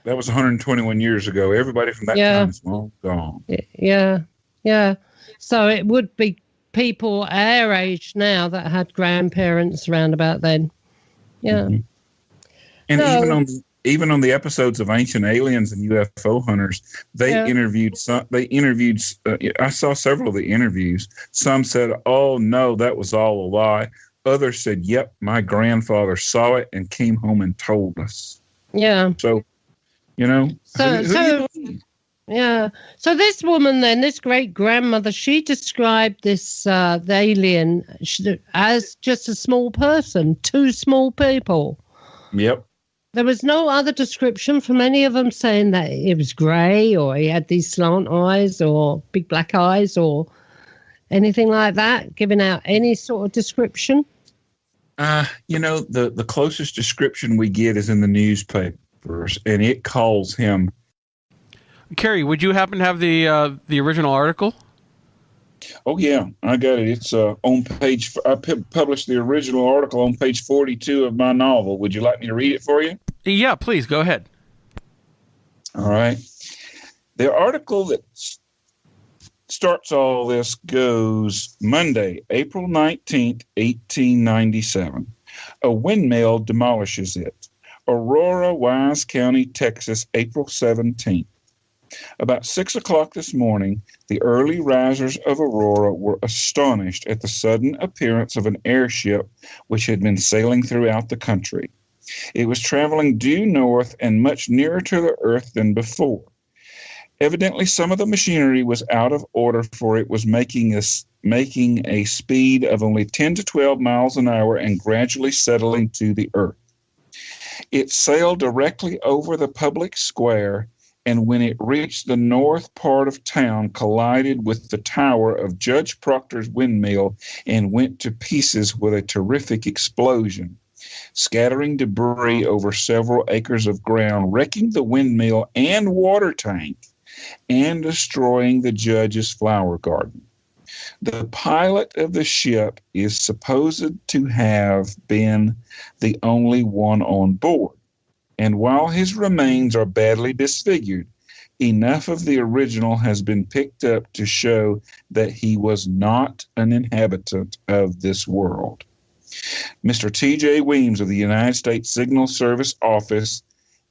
that was 121 years ago. Everybody from that time is long gone.
Yeah. So it would be people our age now that had grandparents around about then. Yeah. Mm-hmm.
And even on the episodes of Ancient Aliens and UFO Hunters, they interviewed some. I saw several of the interviews. Some said, "Oh no, that was all a lie." Others said, "Yep, my grandfather saw it and came home and told us." Yeah. So,
So this woman then, this great grandmother, she described this the alien as just a small person, two small people.
Yep.
There was no other description from any of them saying that it was grey, or he had these slant eyes or big black eyes or anything like that, giving out any sort of description.
The closest description we get is in the newspapers, and it calls him.
Kerry, would you happen to have the original article?
Oh, yeah, I got it. It's on page... I published the original article on page 42 of my novel. Would you like me to read it for you?
Yeah, please, go ahead.
All right. The article that starts all this goes Monday, April 19th, 1897. A windmill demolishes it. Aurora, Wise County, Texas, April 17th. About 6 o'clock this morning, the early risers of Aurora were astonished at the sudden appearance of an airship which had been sailing throughout the country. It was traveling due north and much nearer to the earth than before. Evidently, some of the machinery was out of order, for it was making a speed of only 10 to 12 miles an hour and gradually settling to the earth. It sailed directly over the public square, and when it reached the north part of town, collided with the tower of Judge Proctor's windmill and went to pieces with a terrific explosion, scattering debris over several acres of ground, wrecking the windmill and water tank, and destroying the judge's flower garden. The pilot of the ship is supposed to have been the only one on board, and while his remains are badly disfigured, enough of the original has been picked up to show that he was not an inhabitant of this world. Mr. T.J. Weems of the United States Signal Service Office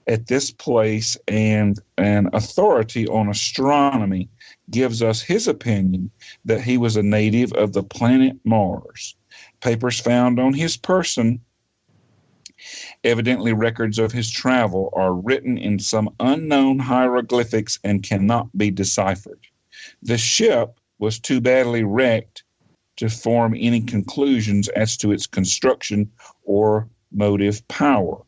at this place and an authority on astronomy gives us his opinion that he was a native of the planet Mars. Papers found on his person, evidently records of his travel, are written in some unknown hieroglyphics and cannot be deciphered. The ship was too badly wrecked to form any conclusions as to its construction or motive power.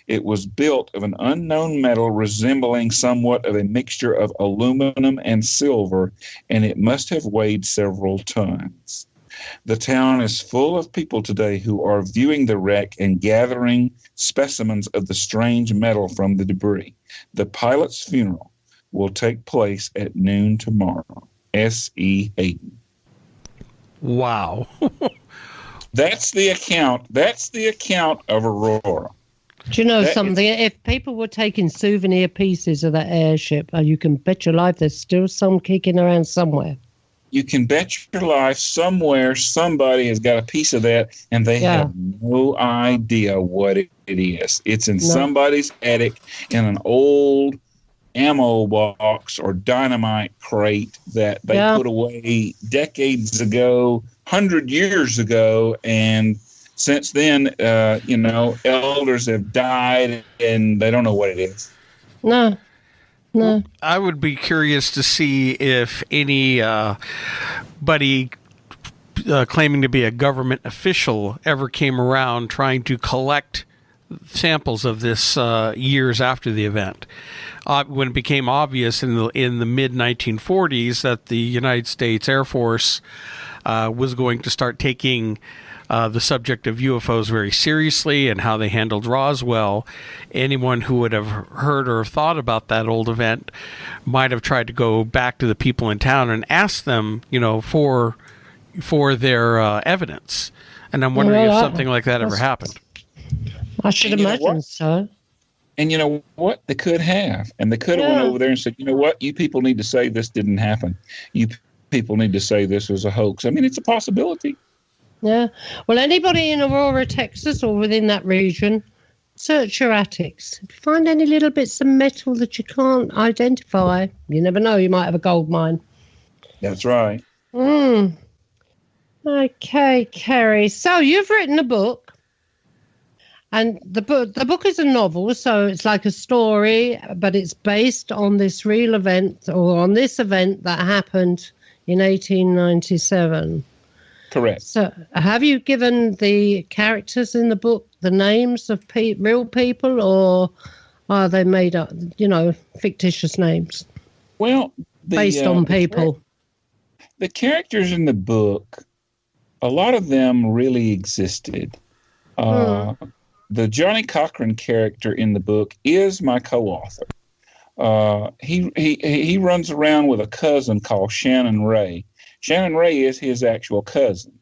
It was built of an unknown metal resembling somewhat of a mixture of aluminum and silver, and it must have weighed several tons. The town is full of people today who are viewing the wreck and gathering specimens of the strange metal from the debris. The pilot's funeral will take place at noon tomorrow. S.E. Hayden.
Wow.
That's the account. That's the account of Aurora.
Do you know something? If people were taking souvenir pieces of that airship, you can bet your life there's still some kicking around somewhere.
You can bet your life somewhere somebody has got a piece of that, and they have no idea what it is. It's in somebody's attic in an old ammo box or dynamite crate that they put away decades ago, 100 years ago, and since then, elders have died and they don't know what it is.
No.
I would be curious to see if anybody claiming to be a government official ever came around trying to collect samples of this years after the event. When it became obvious in the mid-1940s that the United States Air Force was going to start taking the subject of UFOs very seriously and how they handled Roswell, anyone who would have heard or thought about that old event might have tried to go back to the people in town and ask them, for their evidence. And I'm wondering if something like that ever happened.
I should imagine so.
And you know what? They could have. And they could have went over there and said, you know what? You people need to say this didn't happen. You people need to say this was a hoax. I mean, it's a possibility.
Yeah. Well, anybody in Aurora, Texas, or within that region, search your attics. If you find any little bits of metal that you can't identify, you never know, you might have a gold mine.
That's right.
Okay, Kerry. So you've written a book. And the book is a novel, so it's like a story, but it's based on this real event, or on this event that happened in 1897.
Correct.
So have you given the characters in the book the names of real people, or are they made up, fictitious names?
Well,
based on people.
The characters in the book, a lot of them really existed. The Johnny Cochran character in the book is my co-author. He runs around with a cousin called Shannon Ray. Shannon Ray is his actual cousin,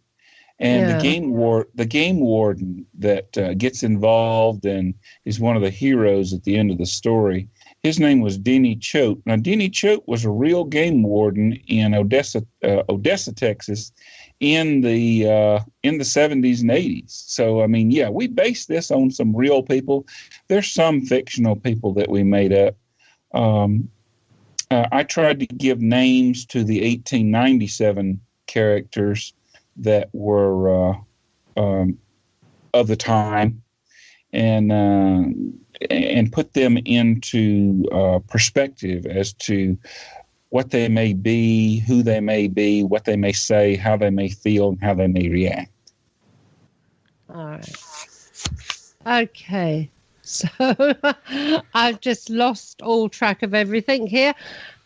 and the game warden that gets involved and is one of the heroes at the end of the story. His name was Denny Choate. Now, Denny Choate was a real game warden in Odessa, Texas, in the 70s and 80s. So, I mean, we based this on some real people. There's some fictional people that we made up. I tried to give names to the 1897 characters that were of the time, and put them into perspective as to what they may be, who they may be, what they may say, how they may feel, and how they may react.
All right. Okay. So I've just lost all track of everything here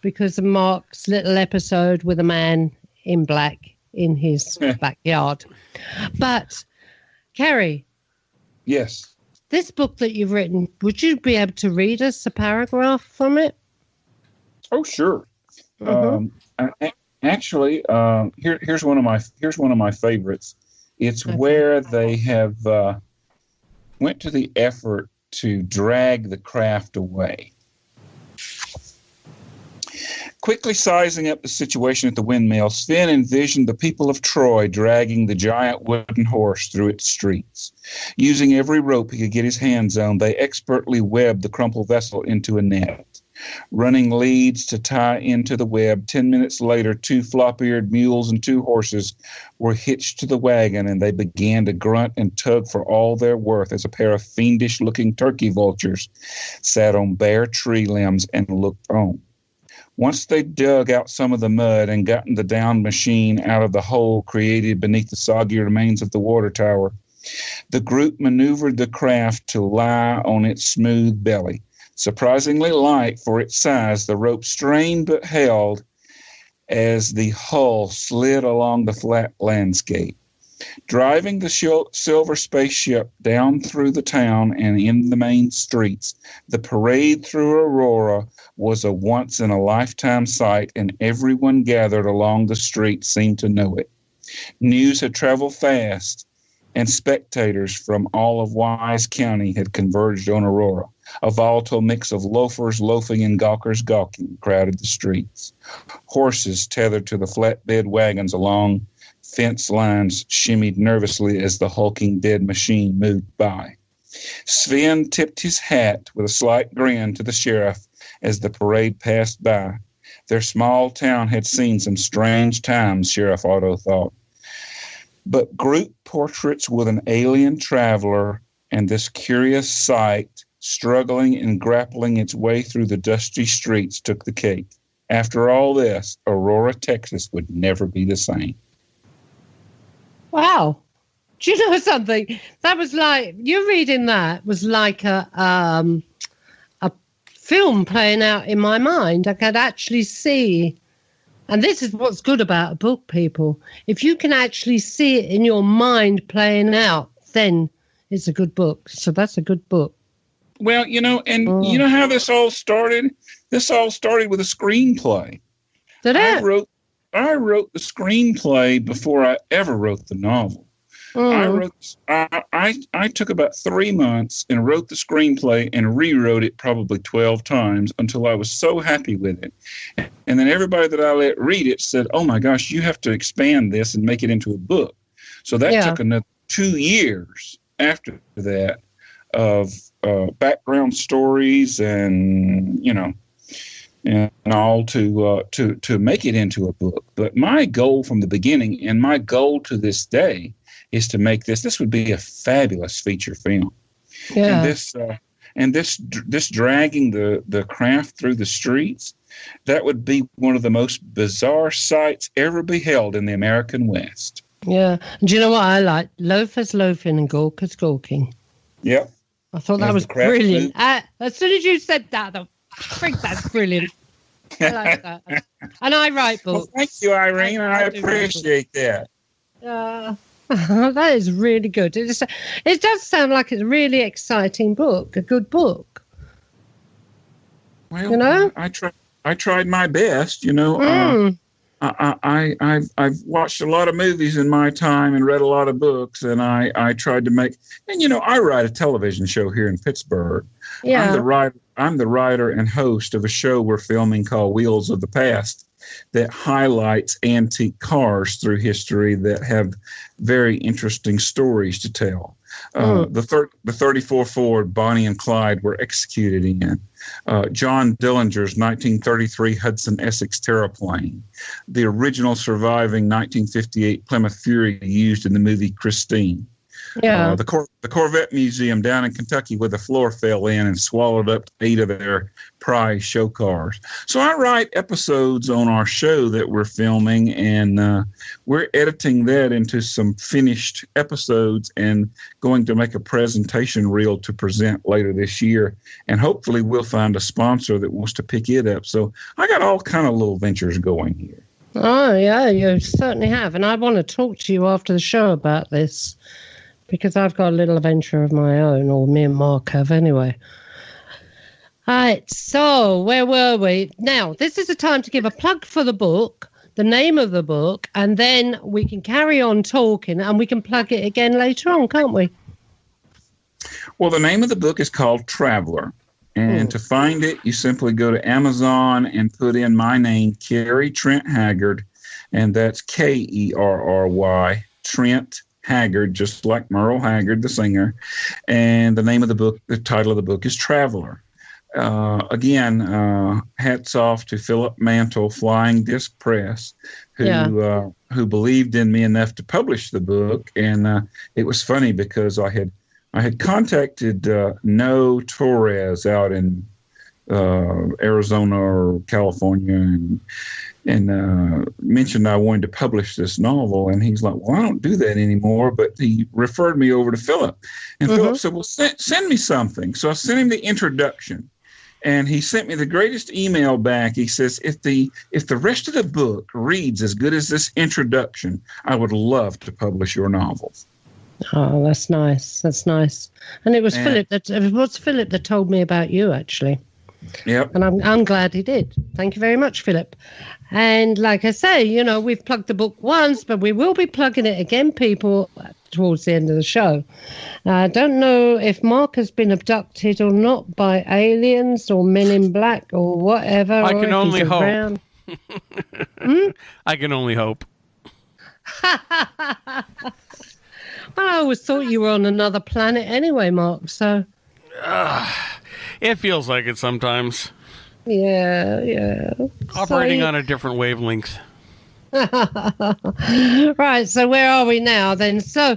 because of Mark's little episode with a man in black in his backyard. But, Kerry.
Yes.
This book that you've written, would you be able to read us a paragraph from it?
Oh, sure. Actually, here's one of my favorites. It's where they have went to the effort to drag the craft away. Quickly sizing up the situation at the windmill, Sven envisioned the people of Troy dragging the giant wooden horse through its streets. Using every rope he could get his hands on, they expertly webbed the crumpled vessel into a net. Running leads to tie into the web, 10 minutes later, 2 flop-eared mules and 2 horses were hitched to the wagon, and they began to grunt and tug for all their worth as a pair of fiendish-looking turkey vultures sat on bare tree limbs and looked on. Once they dug out some of the mud and gotten the downed machine out of the hole created beneath the soggy remains of the water tower, the group maneuvered the craft to lie on its smooth belly. Surprisingly light for its size, the rope strained but held as the hull slid along the flat landscape. Driving the silver spaceship down through the town and in the main streets, the parade through Aurora was a once-in-a-lifetime sight, and everyone gathered along the street seemed to know it. News had traveled fast, and spectators from all of Wise County had converged on Aurora. A volatile mix of loafers loafing and gawkers gawking crowded the streets. Horses tethered to the flatbed wagons along fence lines shimmied nervously as the hulking dead machine moved by. Sven tipped his hat with a slight grin to the sheriff as the parade passed by. Their small town had seen some strange times, Sheriff Otto thought. But group portraits with an alien traveler and this curious sight struggling and grappling its way through the dusty streets took the cake. After all this, Aurora, Texas would never be the same.
Wow. Do you know something? That was like, you reading that was like a film playing out in my mind. I could actually see, and this is what's good about a book, people. If you can actually see it in your mind playing out, then it's a good book. So that's a good book.
Well, you know how this all started? This all started with a screenplay.
Did it?
I wrote the screenplay before I ever wrote the novel. I took about 3 months and wrote the screenplay and rewrote it probably 12 times until I was so happy with it. And then everybody that I let read it said, "Oh my gosh, you have to expand this and make it into a book." So that took another 2 years after that of background stories and all to make it into a book. But my goal from the beginning, and my goal to this day, is to make this would be a fabulous feature film.
Yeah.
And this dragging the craft through the streets, that would be one of the most bizarre sights ever beheld in the American West.
Yeah. And do you know what I like? Loafers loafing and gawkers gawking.
Yep.
I thought that was brilliant. As soon as you said that, I think that's brilliant. I like that. And I write books.
Well, thank you, Irene. I appreciate that.
That is really good. It does sound like it's a really exciting book, a good book.
Well, I tried my best. I've watched a lot of movies in my time and read a lot of books, and I tried to make. And I write a television show here in Pittsburgh.
Yeah.
I'm the writer and host of a show we're filming called Wheels of the Past, that highlights antique cars through history that have very interesting stories to tell. The 34 Ford Bonnie and Clyde were executed in. John Dillinger's 1933 Hudson Essex Terraplane. The original surviving 1958 Plymouth Fury used in the movie Christine.
Yeah.
The Corvette Museum down in Kentucky where the floor fell in and swallowed up 8 of their prize show cars. So I write episodes on our show that we're filming, and we're editing that into some finished episodes and going to make a presentation reel to present later this year. And hopefully we'll find a sponsor that wants to pick it up. So I got all kind of little ventures going here.
Oh, yeah, you certainly have. And I want to talk to you after the show about this, because I've got a little adventure of my own, or me and Mark have anyway. All right, so where were we? Now, this is the time to give a plug for the book, the name of the book, and then we can carry on talking and we can plug it again later on, can't we?
Well, the name of the book is called Traveler. And to find it, you simply go to Amazon and put in my name, Kerry Trent Haggard, and that's Kerry, Trent Haggard, just like Merle Haggard, the singer. And the name of the book, the title of the book is Traveler. Again, hats off to Philip Mantle, Flying Disc Press, who believed in me enough to publish the book. And it was funny because I had contacted No Torres out in Arizona or California, and mentioned I wanted to publish this novel, and he's like, "Well, I don't do that anymore." But he referred me over to Philip, and Philip said, "Well, send me something." So I sent him the introduction, and he sent me the greatest email back. He says, "If the rest of the book reads as good as this introduction, I would love to publish your novel."
Oh, that's nice. That's nice. And it was Philip that told me about you, actually.
Yep.
And I'm glad he did. Thank you very much, Philip. And like I say, we've plugged the book once, but we will be plugging it again, people, towards the end of the show. I don't know if Mark has been abducted or not by aliens or men in black or whatever.
I can only hope. I can only hope.
Well, I always thought you were on another planet anyway, Mark, so...
It feels like it sometimes.
Yeah.
Operating on a different wavelength.
Right, so where are we now then? So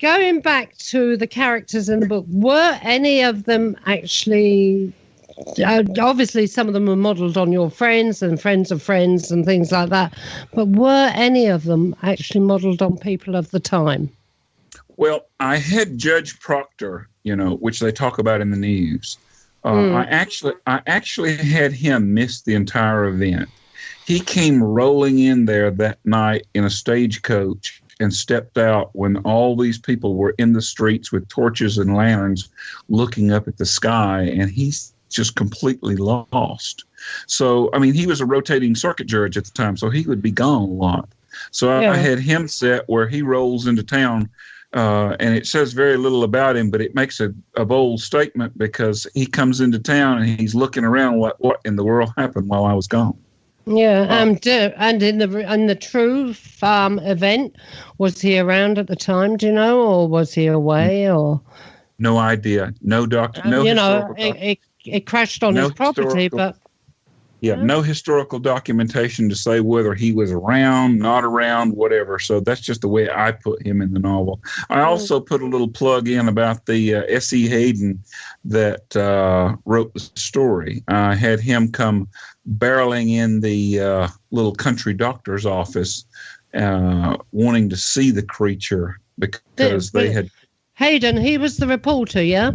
going back to the characters in the book, were any of them actually obviously some of them were modeled on your friends and friends of friends and things like that, but were any of them actually modeled on people of the time?
Well, I had Judge Proctor, which they talk about in the news. I actually had him miss the entire event. He came rolling in there that night in a stagecoach and stepped out when all these people were in the streets with torches and lanterns looking up at the sky, and he's just completely lost. So, I mean, he was a rotating circuit judge at the time, so he would be gone a lot. So I had him set where he rolls into town, and it says very little about him, but it makes a bold statement because he comes into town and he's looking around like, what in the world happened while I was gone?
Yeah, and in the true event, was he around at the time? Do you know, or was he away? Or
no idea. No doctor. No.
It crashed on his property, but
no historical documentation to say whether he was around, not around, whatever. So that's just the way I put him in the novel. I also put a little plug in about the S.E. Hayden that wrote the story. I had him come barreling in the little country doctor's office, wanting to see the creature because they had...
Hayden, he was the reporter, yeah?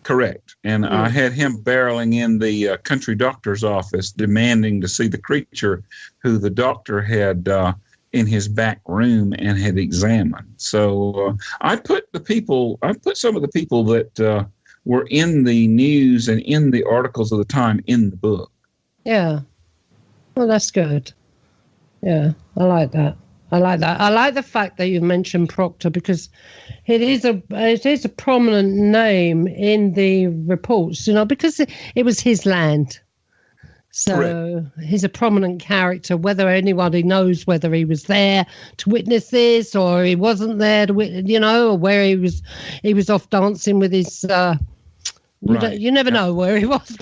Correct. And I had him barreling in the country doctor's office demanding to see the creature who the doctor had in his back room and had examined. So I put some of the people that were in the news and in the articles of the time in the book. Yeah.
Well, that's good. Yeah, I like that. I like the fact that you mentioned Proctor because it is a prominent name in the reports, because it was his land. So Correct. He's a prominent character, whether anybody knows whether he was there to witness this or he wasn't there to or where he was off dancing with his you never know where he was.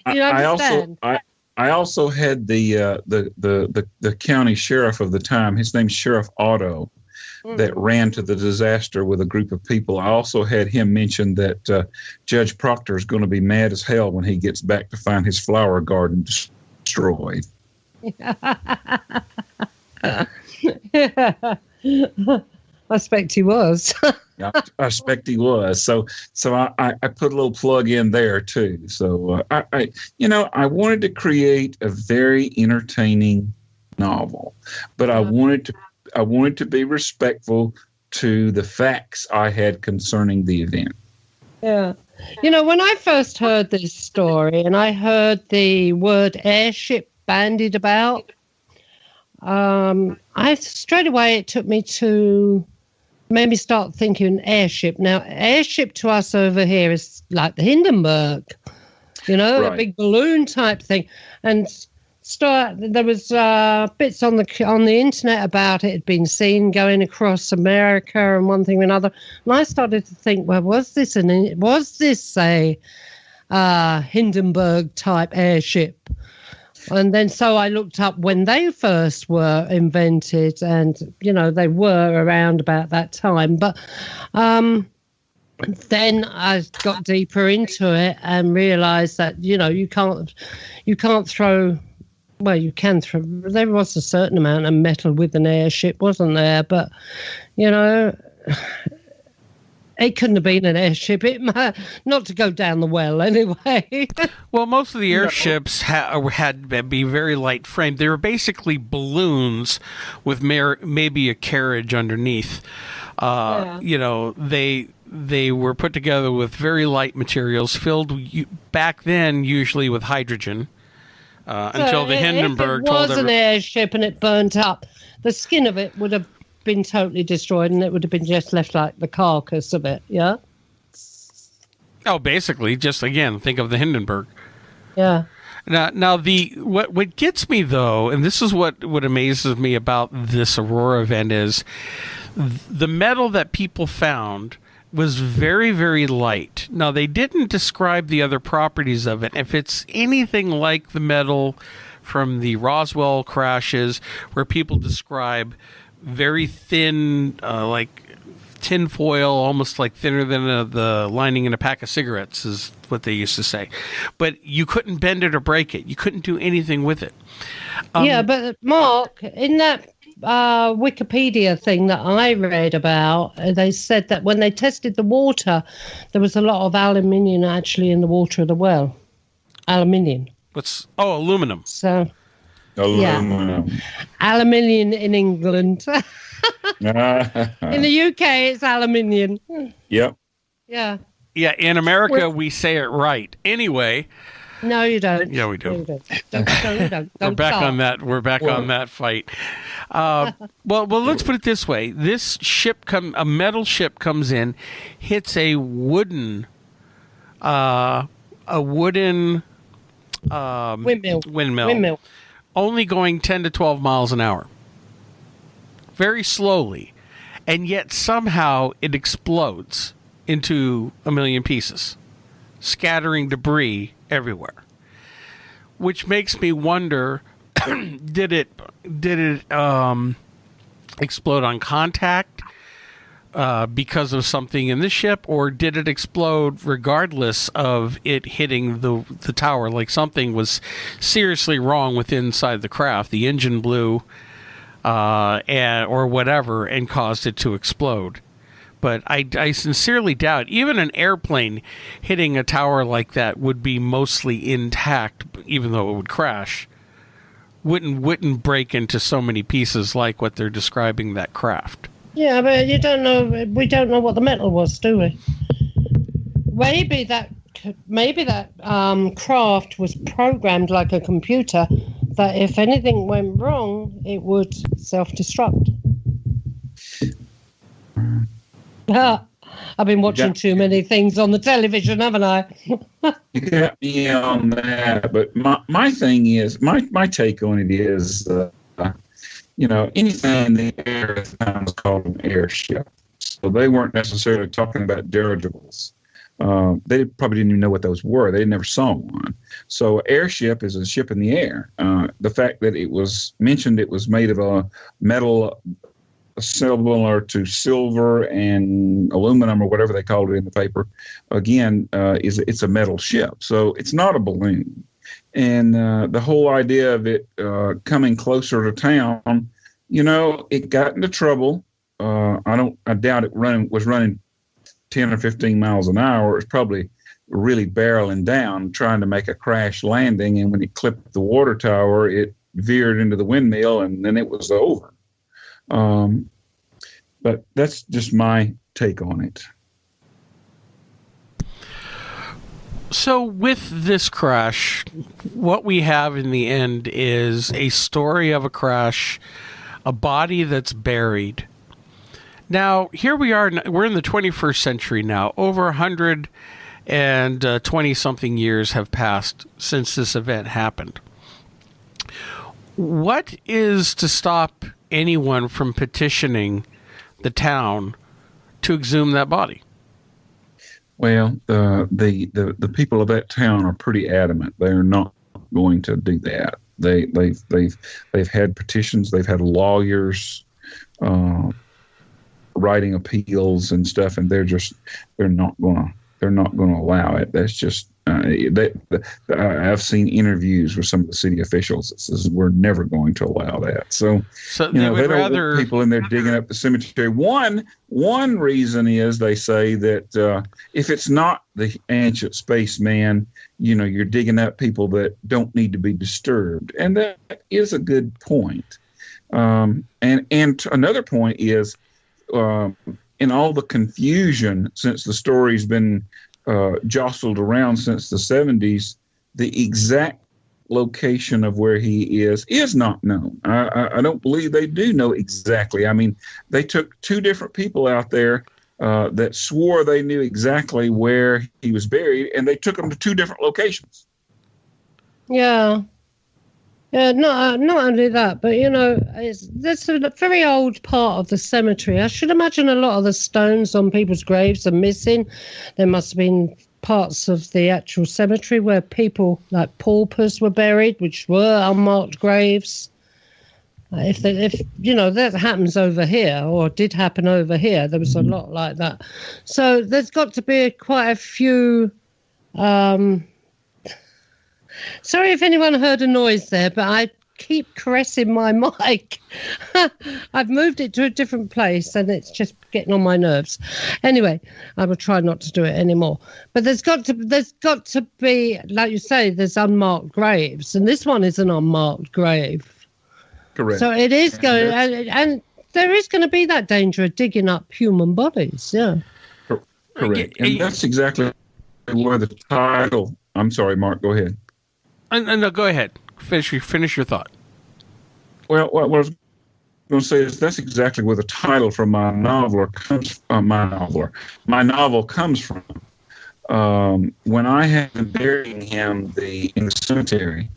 You understand?
I also had the county sheriff of the time. His name's Sheriff Otto, that ran to the disaster with a group of people. I also had him mention that Judge Proctor is going to be mad as hell when he gets back to find his flower garden destroyed.
I expect he was.
Yeah, I expect he was. So I put a little plug in there too. So I wanted to create a very entertaining novel, but I wanted to be respectful to the facts I had concerning the event.
Yeah. When I first heard this story and I heard the word airship bandied about, straight away it took me to made me start thinking airship. Now, airship to us over here is like the Hindenburg, a big balloon type thing. And there was bits on the internet about it had been seen going across America and one thing or another. And I started to think, well, was this a Hindenburg type airship? And then so I looked up when they first were invented and, they were around about that time. But then I got deeper into it and realized that, you can't throw, well, you can throw, there was a certain amount of metal with an airship, wasn't there? But, it couldn't have been an airship. Not to go down the well, anyway.
Well, most of the airships had to be very light framed. They were basically balloons with maybe a carriage underneath. They were put together with very light materials, filled back then usually with hydrogen. Until the Hindenburg told
if it was an airship and it burnt up, the skin of it would have been totally destroyed and it would have been just left like the carcass of it, yeah?
Oh, basically, just again, think of the Hindenburg.
Yeah.
Now what gets me though, and this is what amazes me about this Aurora event is the metal that people found was very, very light. Now, they didn't describe the other properties of it. If it's anything like the metal from the Roswell crashes, where people describe very thin, like tin foil, almost like thinner than the lining in a pack of cigarettes, is what they used to say. But you couldn't bend it or break it. You couldn't do anything with it.
Yeah, but Mark, in that Wikipedia thing that I read about, they said that when they tested the water, there was a lot of aluminium actually in the water of the well. Aluminium.
Aluminum.
So,
aluminum.
Yeah. Aluminium in England. In the UK, it's aluminium.
Yep.
Yeah.
Yeah, in America, we say it right. Anyway.
No, you don't.
Yeah, we do.
No, you don't.
We're back on that. We're back on that fight. Well, let's put it this way: this ship a metal ship comes in, hits a wooden windmill, only going 10 to 12 miles an hour, very slowly, and yet somehow it explodes into a million pieces, scattering debris everywhere, which makes me wonder, did it explode on contact because of something in the ship, or did it explode regardless of it hitting the tower? Like something was seriously wrong with inside the craft, the engine blew or whatever, and caused it to explode. But I sincerely doubt even an airplane hitting a tower like that would be mostly intact, even though it would crash. Wouldn't break into so many pieces like what they're describing that craft.
Yeah, but you don't know. We don't know what the metal was, do we? Maybe that craft was programmed like a computer, that if anything went wrong, it would self-destruct. I've been watching too many things on the television, haven't I?
You got me on that, but my thing is, my take on it is, anything in the air at the time was called an airship. So they weren't necessarily talking about dirigibles. They probably didn't even know what those were. They never saw one. So airship is a ship in the air. The fact that it was mentioned it was made of a metal similar to silver and aluminum or whatever they called it in the paper, again, it's a metal ship. So it's not a balloon. And the whole idea of it coming closer to town, it got into trouble. I doubt it was running 10 or 15 miles an hour. It was probably really barreling down, trying to make a crash landing. And when it clipped the water tower, it veered into the windmill, and then it was over. But that's just my take on it.
So with this crash, what we have in the end is a story of a crash, a body that's buried. Now, here we are, we're in the 21st century now. Over 120-something years have passed since this event happened. What is to stop anyone from petitioning the town to exhume that body?
Well, the people of that town are pretty adamant. They're not going to do that. They've had petitions. They've had lawyers writing appeals and stuff, and they're not going to allow it. That's just I've seen interviews with some of the city officials that says we're never going to allow that. So they would rather want people in there digging up the cemetery. One reason is they say that if it's not the ancient spaceman, you're digging up people that don't need to be disturbed, and that is a good point. And another point is in all the confusion since the story's been jostled around since the 70s, the exact location of where he is not known. I don't believe they do know exactly. I mean, they took two different people out there that swore they knew exactly where he was buried, and they took him to two different locations.
Yeah. Not only that, but that's a very old part of the cemetery. I should imagine a lot of the stones on people's graves are missing. There must have been parts of the actual cemetery where people like paupers were buried, which were unmarked graves. If that happens over here, or did happen over here, there was a lot like that. So there's got to be quite a few. Sorry if anyone heard a noise there, but I keep caressing my mic. I've moved it to a different place and it's just getting on my nerves. Anyway, I will try not to do it anymore. But there's got to be, like you say, there's unmarked graves, and this one is an unmarked grave.
Correct.
So it is going, and there is going to be that danger of digging up human bodies. Yeah.
Correct. And that's exactly where the title. I'm sorry, Mark. Go ahead.
No, go ahead. Finish your thought.
Well, what I was going to say is that's exactly where the title from my novel comes. My novel comes from. When I had been burying him in the cemetery,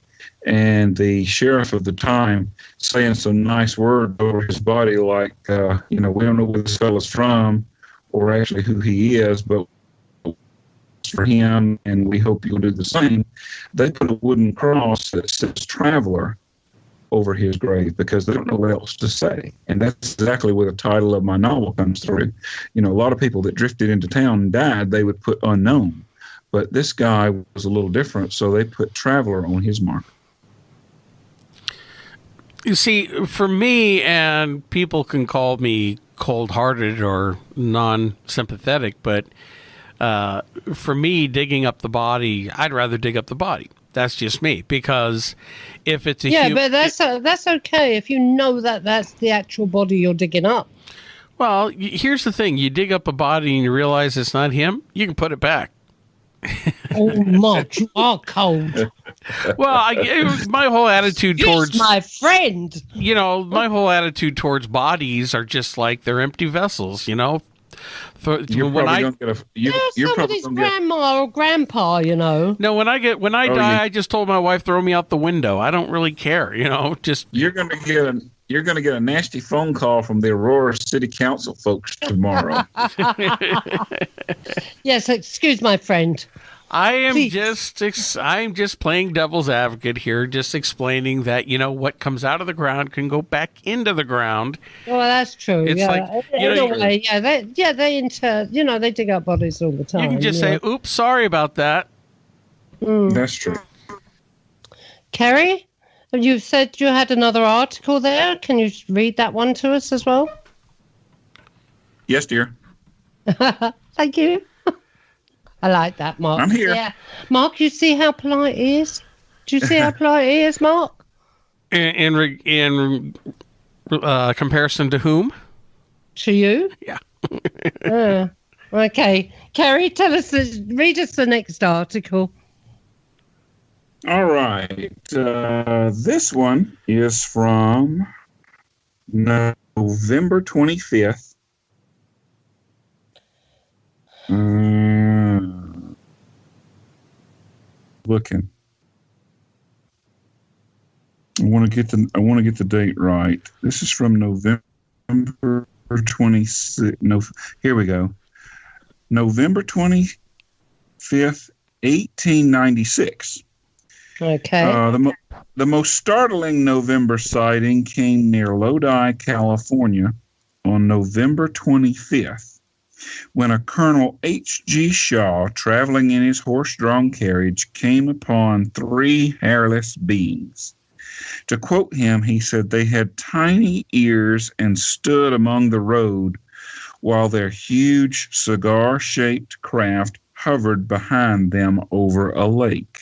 and the sheriff of the time saying some nice words over his body, like, we don't know where this fellow's from, or actually who he is, but for him, and we hope you'll do the same. They put a wooden cross that says "Traveler" over his grave because they don't know what else to say. And that's exactly where the title of my novel comes through. A lot of people that drifted into town and died, they would put "unknown." But this guy was a little different, so they put "Traveler" on his mark.
You see, for me, and people can call me cold-hearted or non-sympathetic, but for me, digging up the body, I'd rather dig up the body. That's just me, because if it's
but that's okay if you know that that's the actual body you're digging up.
Well, here's the thing: you dig up a body and you realize it's not him, you can put it back.
Oh, Mark, you are cold.
Well, my whole attitude towards
my friend.
My whole attitude towards bodies are just like they're empty vessels.
You're probably
somebody's grandma or grandpa.
No, when I die, I just told my wife throw me out the window. I don't really care. Just
you're going to get a nasty phone call from the Aurora City Council folks tomorrow.
Yes, excuse my friend.
I'm just playing devil's advocate here, just explaining that what comes out of the ground can go back into the ground.
Well, that's true.
It's like
they dig up bodies all the time.
You can just say, "Oops, sorry about that."
That's true.
Kerry, you said you had another article there. Can you read that one to us as well?
Yes, dear.
Thank you. I like that, Mark.
I'm here.
Yeah. Mark, you see how polite he is? Do you see how polite he is, Mark?
In comparison to whom?
To you?
Yeah.
Okay. Kerry, read us the next article.
All right. This one is from November 25th. Looking. I want to get the date right. This is from November 26th. No, here we go. November 25th, 1896.
Okay.
The most startling November sighting came near Lodi, California, on November 25th. When a Colonel H.G. Shaw, traveling in his horse-drawn carriage, came upon 3 hairless beings. To quote him, he said they had tiny ears and stood among the road while their huge cigar-shaped craft hovered behind them over a lake.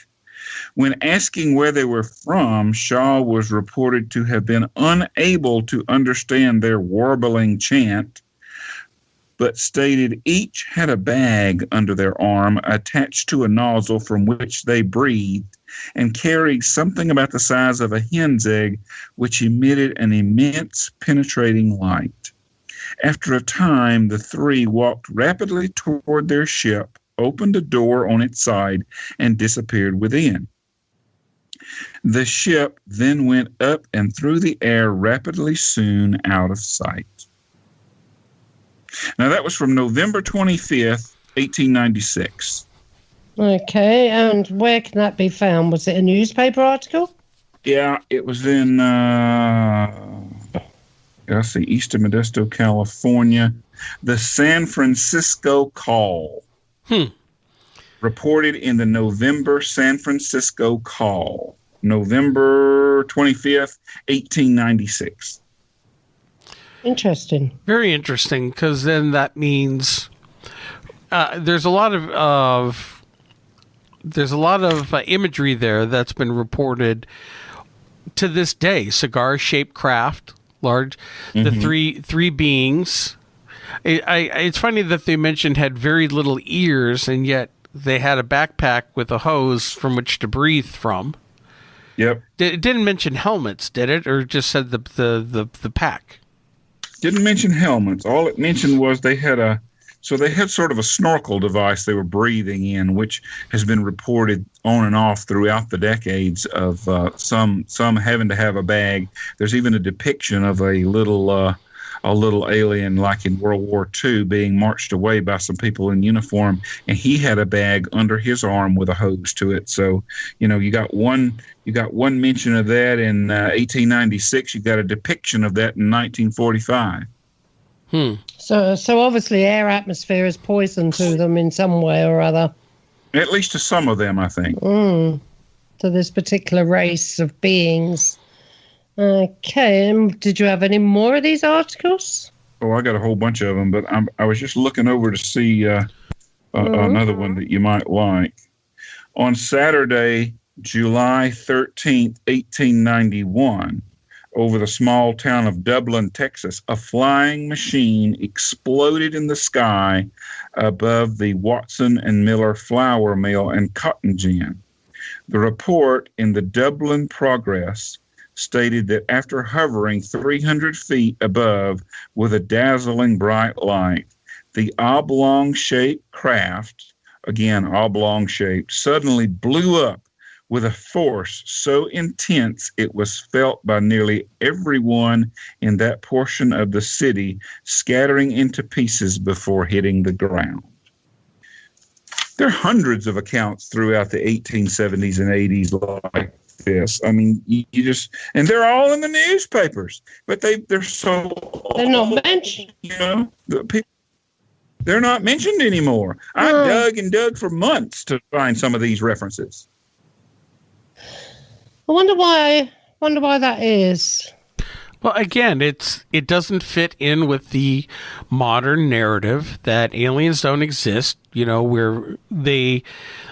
When asking where they were from, Shaw was reported to have been unable to understand their warbling chant, but stated each had a bag under their arm attached to a nozzle from which they breathed and carried something about the size of a hen's egg, which emitted an immense penetrating light. After a time, the 3 walked rapidly toward their ship, opened a door on its side, and disappeared within. The ship then went up and through the air rapidly, soon out of sight. Now, that was from November 25th, 1896.
Okay, and where can that be found? Was it a newspaper article?
Yeah, it was in, let's see, east of Modesto, California. The San Francisco Call. Reported in the November San Francisco Call. November 25th, 1896.
Interesting.
Very interesting, because then that means there's a lot of imagery there that's been reported to this day. Cigar-shaped craft, large, the three beings. It's funny that they mentioned had very little ears, and yet they had a backpack with a hose from which to breathe from.
Yep.
It didn't mention helmets, did it, or just said the pack?
Didn't mention helmets. All it mentioned was they had sort of a snorkel device they were breathing in, which has been reported on and off throughout the decades of some having to have a bag. There's even a depiction of a little alien, like in World War II, being marched away by some people in uniform, and he had a bag under his arm with a hose to it. So, you got one mention of that in 1896. You got a depiction of that in 1945.
So obviously air atmosphere is poison to them in some way or other.
At least to some of them, I think.
To this particular race of beings. Okay, did you have any more of these articles?
Oh, I got a whole bunch of them, but I was just looking over to see another one that you might like. On Saturday, July 13th, 1891, over the small town of Dublin, Texas, a flying machine exploded in the sky above the Watson and Miller flour mill and cotton gin. The report in the Dublin Progress stated that after hovering 300 feet above with a dazzling bright light, the oblong-shaped craft, again oblong-shaped, suddenly blew up with a force so intense it was felt by nearly everyone in that portion of the city, scattering into pieces before hitting the ground. There are hundreds of accounts throughout the 1870s and 80s like this. I mean, you just, and they're all in the newspapers, but they're
not mentioned.
They're not mentioned anymore. I dug and dug for months to find some of these references.
I wonder why that is.
Well, again, it doesn't fit in with the modern narrative that aliens don't exist. Where they,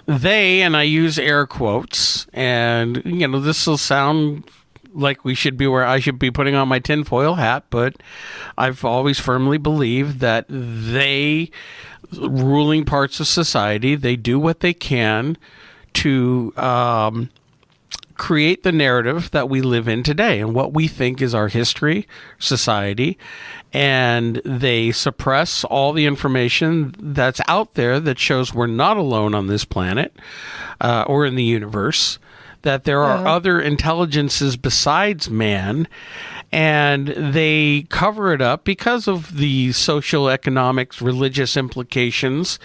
and I use air quotes, and this will sound like I should be putting on my tinfoil hat, but I've always firmly believed that they, ruling parts of society, they do what they can to create the narrative that we live in today and what we think is our history, society, and they suppress all the information that's out there that shows we're not alone on this planet or in the universe, that there are other intelligences besides man, and they cover it up because of the social, economics, religious implications,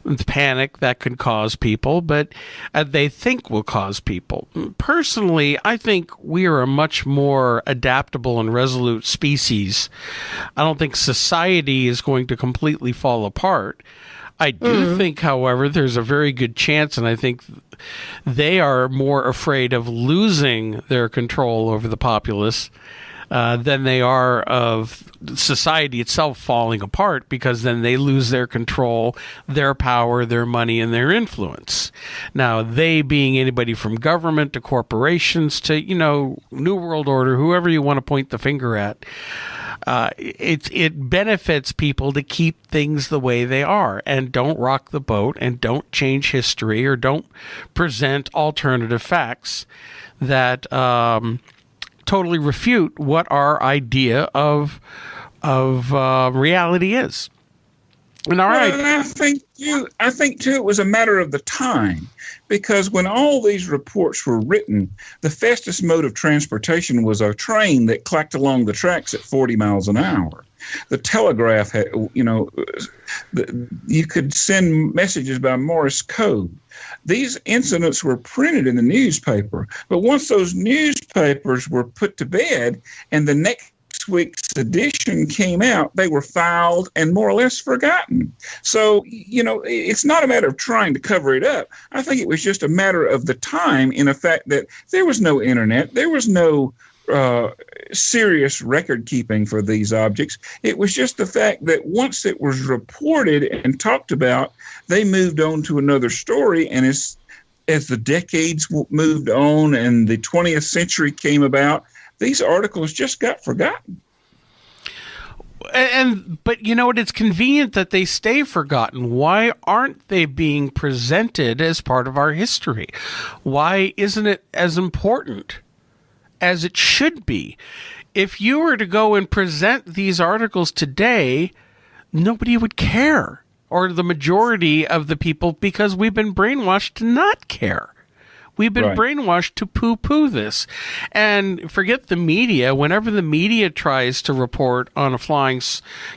the panic that could cause people, but they think will cause people. Personally, I think we are a much more adaptable and resolute species. I don't think society is going to completely fall apart. I do think, however, there's a very good chance, and I think they are more afraid of losing their control over the populace than they are of society itself falling apart, because then they lose their control, their power, their money, and their influence. Now, they being anybody from government to corporations to, New World Order, whoever you want to point the finger at, it benefits people to keep things the way they are and don't rock the boat and don't change history or don't present alternative facts that totally refute what our idea of reality is. And all right.
And I think too, it was a matter of the time, because when all these reports were written, the fastest mode of transportation was a train that clacked along the tracks at 40 miles an hour. The telegraph had, you could send messages by Morse code. These incidents were printed in the newspaper, but once those newspapers were put to bed and the next week's edition came out, they were filed and more or less forgotten. So, it's not a matter of trying to cover it up. I think it was just a matter of the time, in the fact that there was no internet, there was no serious record keeping for these objects. It was just the fact that once it was reported and talked about, they moved on to another story. And as the decades moved on and the 20th century came about, these articles just got forgotten.
But you know what? It's convenient that they stay forgotten. Why aren't they being presented as part of our history? Why isn't it as important as it should be? If you were to go and present these articles today, nobody would care, or the majority of the people, because we've been brainwashed to not care. We've been brainwashed to poo-poo this. And forget the media. Whenever the media tries to report on a flying, a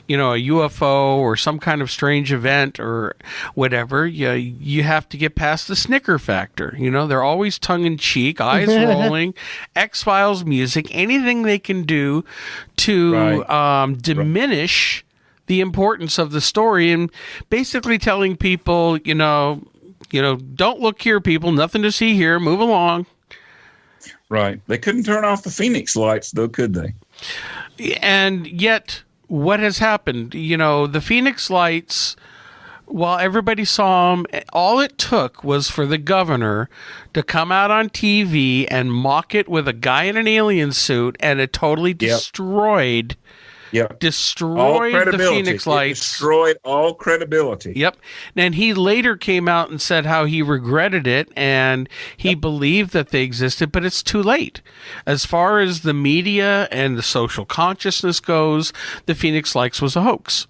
UFO or some kind of strange event or whatever, you have to get past the snicker factor. They're always tongue-in-cheek, eyes rolling, X-Files music, anything they can do to diminish the importance of the story, and basically telling people, don't look here, people. Nothing to see here. Move along.
Right. They couldn't turn off the Phoenix lights, though, could they?
And yet, what has happened? The Phoenix lights, while everybody saw them, all it took was for the governor to come out on TV and mock it with a guy in an alien suit, and it totally destroyed the Phoenix lights.
Destroyed all credibility.
Yep. And he later came out and said how he regretted it, and he believed that they existed, but it's too late. As far as the media and the social consciousness goes, the Phoenix lights was a hoax.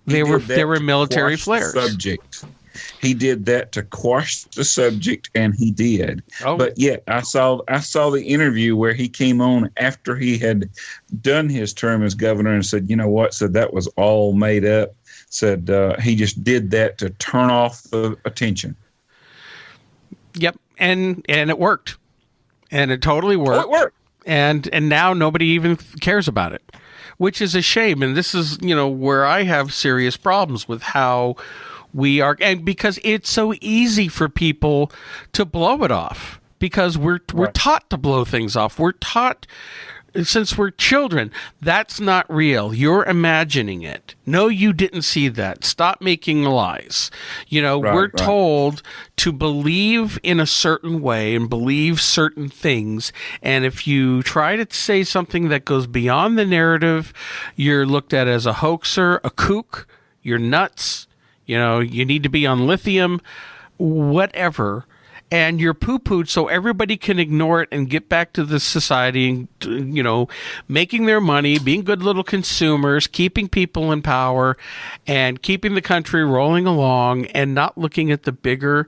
They were military flares.
He did that to quash the subject, and he did. Oh. But yet, I saw the interview where he came on after he had done his term as governor and said, said that was all made up. Said he just did that to turn off the attention.
Yep, and it worked, and it totally worked.
Oh, it worked,
and now nobody even cares about it, which is a shame. And this is where I have serious problems with how we are, and because it's so easy for people to blow it off, because we're taught to blow things off. We're taught since we're children, that's not real. You're imagining it. No, you didn't see that. Stop making lies. We're told to believe in a certain way and believe certain things. And if you try to say something that goes beyond the narrative, you're looked at as a hoaxer, a kook, you're nuts. You need to be on lithium, whatever, and you're poo-pooed so everybody can ignore it and get back to the society and, making their money, being good little consumers, keeping people in power, and keeping the country rolling along, and not looking at the bigger,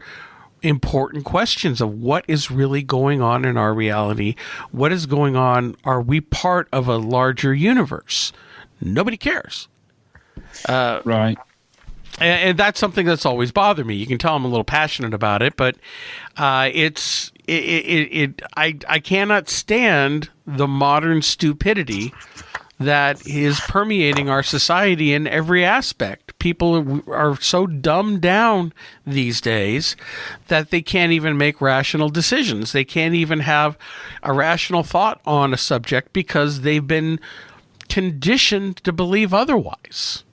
important questions of what is really going on in our reality. What is going on? Are we part of a larger universe? Nobody cares.
Right.
And that's something that's always bothered me. You can tell I'm a little passionate about it, but I cannot stand the modern stupidity that is permeating our society in every aspect. People are so dumbed down these days that they can't even make rational decisions. They can't even have a rational thought on a subject because they've been conditioned to believe otherwise.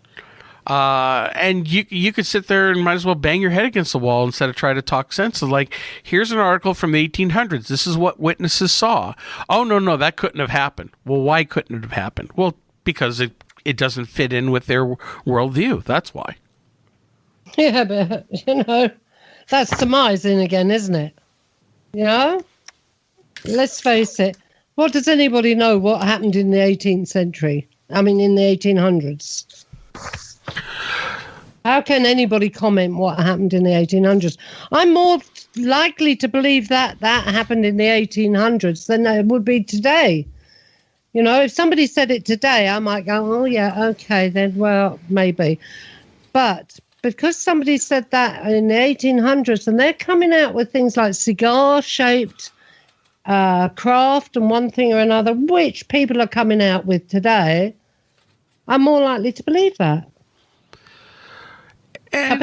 And you could sit there and might as well bang your head against the wall instead of try to talk sense. Of like, here's an article from the 1800s. This is what witnesses saw. Oh, no, that couldn't have happened. Well, why couldn't it have happened? Well, because it doesn't fit in with their worldview. That's why.
Yeah, but, that's surmising again, isn't it? Let's face it. What does anybody know what happened in the 18th century? I mean, in the 1800s? How can anybody comment what happened in the 1800s? I'm more likely to believe that happened in the 1800s than it would be today. You know, if somebody said it today, I might go, oh, yeah, okay, then, well, maybe. But because somebody said that in the 1800s, and they're coming out with things like cigar-shaped craft and one thing or another, which people are coming out with today, I'm more likely to believe that.
And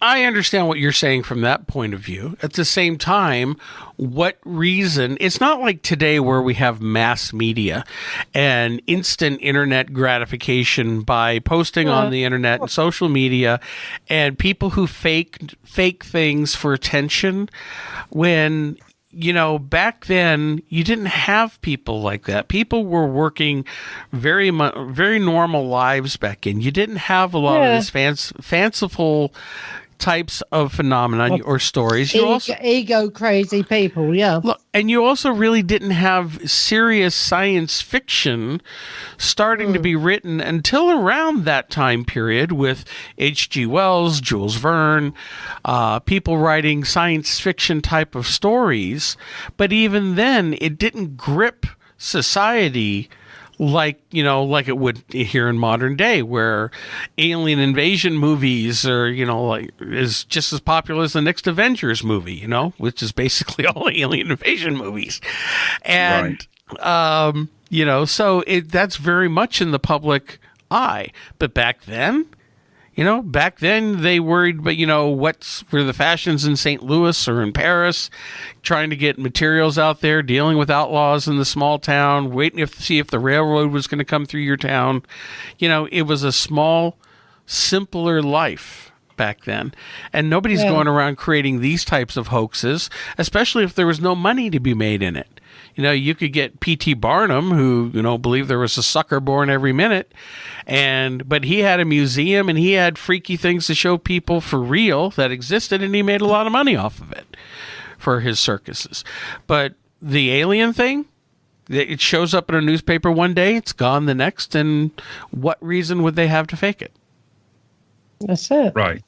I understand what you're saying from that point of view. At the same time, what reason? It's not like today where we have mass media and instant internet gratification by posting on the internet and social media, and people who fake things for attention. When, you know, back then you didn't have people like that. People were working very normal lives back then. You didn't have a lot of this fanciful types of phenomena or stories.
Ego crazy people, yeah.
Look, and you also really didn't have serious science fiction starting to be written until around that time period with H.G. Wells, Jules Verne, people writing science fiction type of stories. But even then, it didn't grip society like it would here in modern day, where alien invasion movies are, is just as popular as the next Avengers movie, which is basically all alien invasion movies. And, so that's very much in the public eye. But back then, they worried about, what's for the fashions in St. Louis or in Paris, trying to get materials out there, dealing with outlaws in the small town, waiting to see if the railroad was going to come through your town. It was a small, simpler life back then. And nobody's going around creating these types of hoaxes, especially if there was no money to be made in it. You could get P.T. Barnum, who, believed there was a sucker born every minute. But he had a museum and he had freaky things to show people for real that existed, and he made a lot of money off of it for his circuses. But the alien thing, it shows up in a newspaper one day, it's gone the next, and what reason would they have to fake it?
That's it.
Right.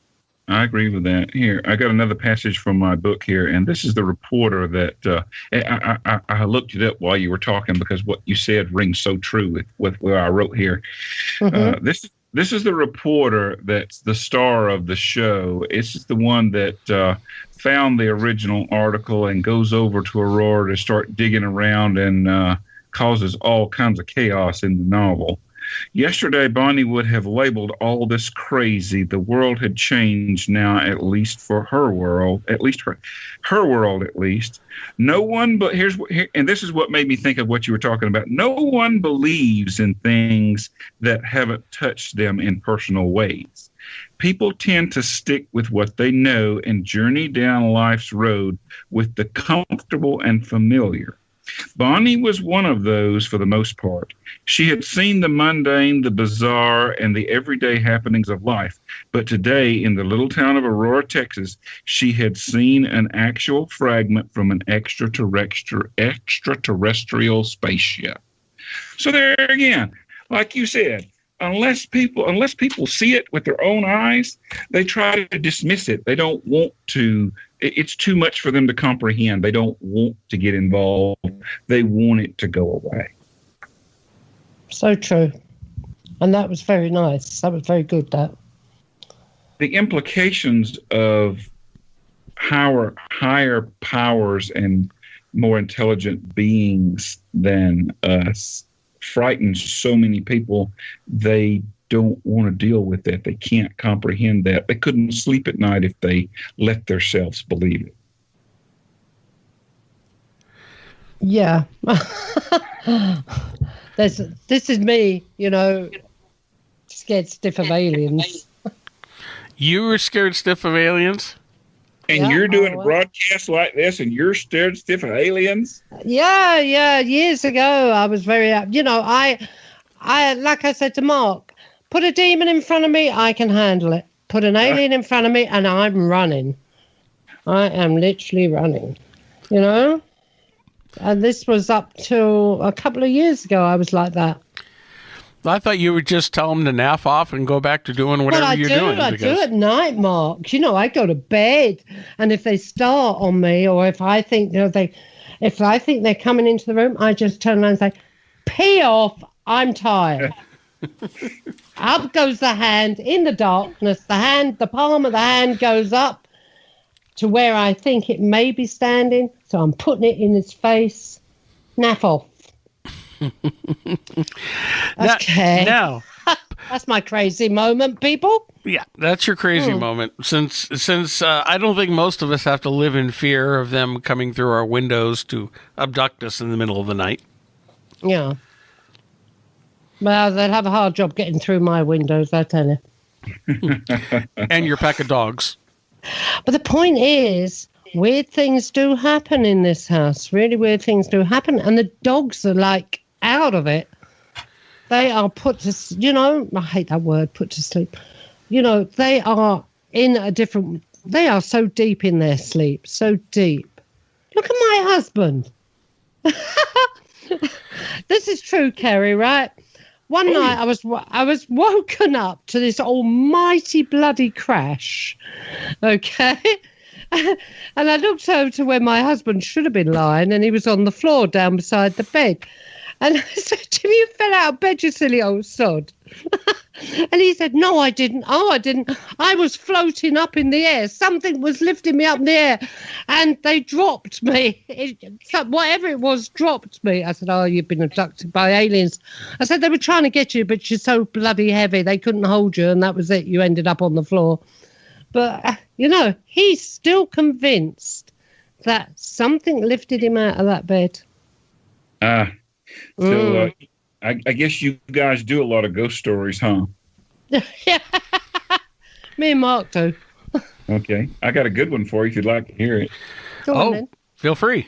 I agree with that. Here, I got another passage from my book here, and this is the reporter that I looked it up while you were talking because what you said rings so true with what I wrote here. Mm-hmm. This is the reporter that's the star of the show. It's the one that found the original article and goes over to Aurora to start digging around and causes all kinds of chaos in the novel. Yesterday, Bonnie would have labeled all this crazy. The world had changed now, at least for her world, at least her world, at least. No one, but and this is what made me think of what you were talking about. No one believes in things that haven't touched them in personal ways. People tend to stick with what they know and journey down life's road with the comfortable and familiar. Bonnie was one of those for the most part. She had seen the mundane, the bizarre, and the everyday happenings of life. But today, in the little town of Aurora, Texas, she had seen an actual fragment from an extraterrestrial spaceship. So there again, like you said, unless people see it with their own eyes, they try to dismiss it. They don't want to. It's too much for them to comprehend. They don't want to get involved. They want it to go away.
So true. And that was very nice. That was very good, that.
The implications of higher powers and more intelligent beings than us frightens so many people. They don't want to deal with that. They can't comprehend that. They couldn't sleep at night if they let themselves believe it.
Yeah. This is me, scared stiff of aliens.
You were scared stiff of aliens?
And you're doing a broadcast like this and you're scared stiff of aliens?
Yeah. Years ago, I was very, I like I said to Mark, put a demon in front of me, I can handle it. Put an alien in front of me, and I'm running. I am literally running, And this was up till a couple of years ago, I was like that.
I thought you would just tell them to naff off and go back to doing whatever you're doing.
I do at night, Mark. You know, I go to bed, and if they start on me, or if I think they're coming into the room, I just turn around and say, "Pee off! I'm tired." Up goes the hand in the darkness. The palm of the hand goes up to where I think it may be standing. So I'm putting it in his face. Naff off. Okay.
Now,
that's my crazy moment, people.
Yeah, that's your crazy moment. Since I don't think most of us have to live in fear of them coming through our windows to abduct us in the middle of the night.
Yeah. Well, they'd have a hard job getting through my windows, I tell you.
And your pack of dogs.
But the point is, weird things do happen in this house. Really weird things do happen. And the dogs are like out of it. They are put to, you know, I hate that word, put to sleep. You know, they are they are so deep in their sleep, so deep. Look at my husband. This is true, Kerry, right? One night I was woken up to this almighty bloody crash, okay? And I looked over to where my husband should have been lying, and he was on the floor down beside the bed. And I said to him, "You fell out of bed, you silly old sod." And he said, "No, I didn't. Oh, I didn't. I was floating up in the air. Something was lifting me up in the air, and they dropped me. Whatever it was dropped me." I said, "Oh, you've been abducted by aliens." I said, "They were trying to get you, but you're so bloody heavy, they couldn't hold you, and that was it. You ended up on the floor." But, you know, he's still convinced that something lifted him out of that bed.
So I guess you guys do a lot of ghost stories, huh?
Yeah. Me and Mark do.
Okay. I got a good one for you if you'd like to hear it.
Go on, then.
Feel free.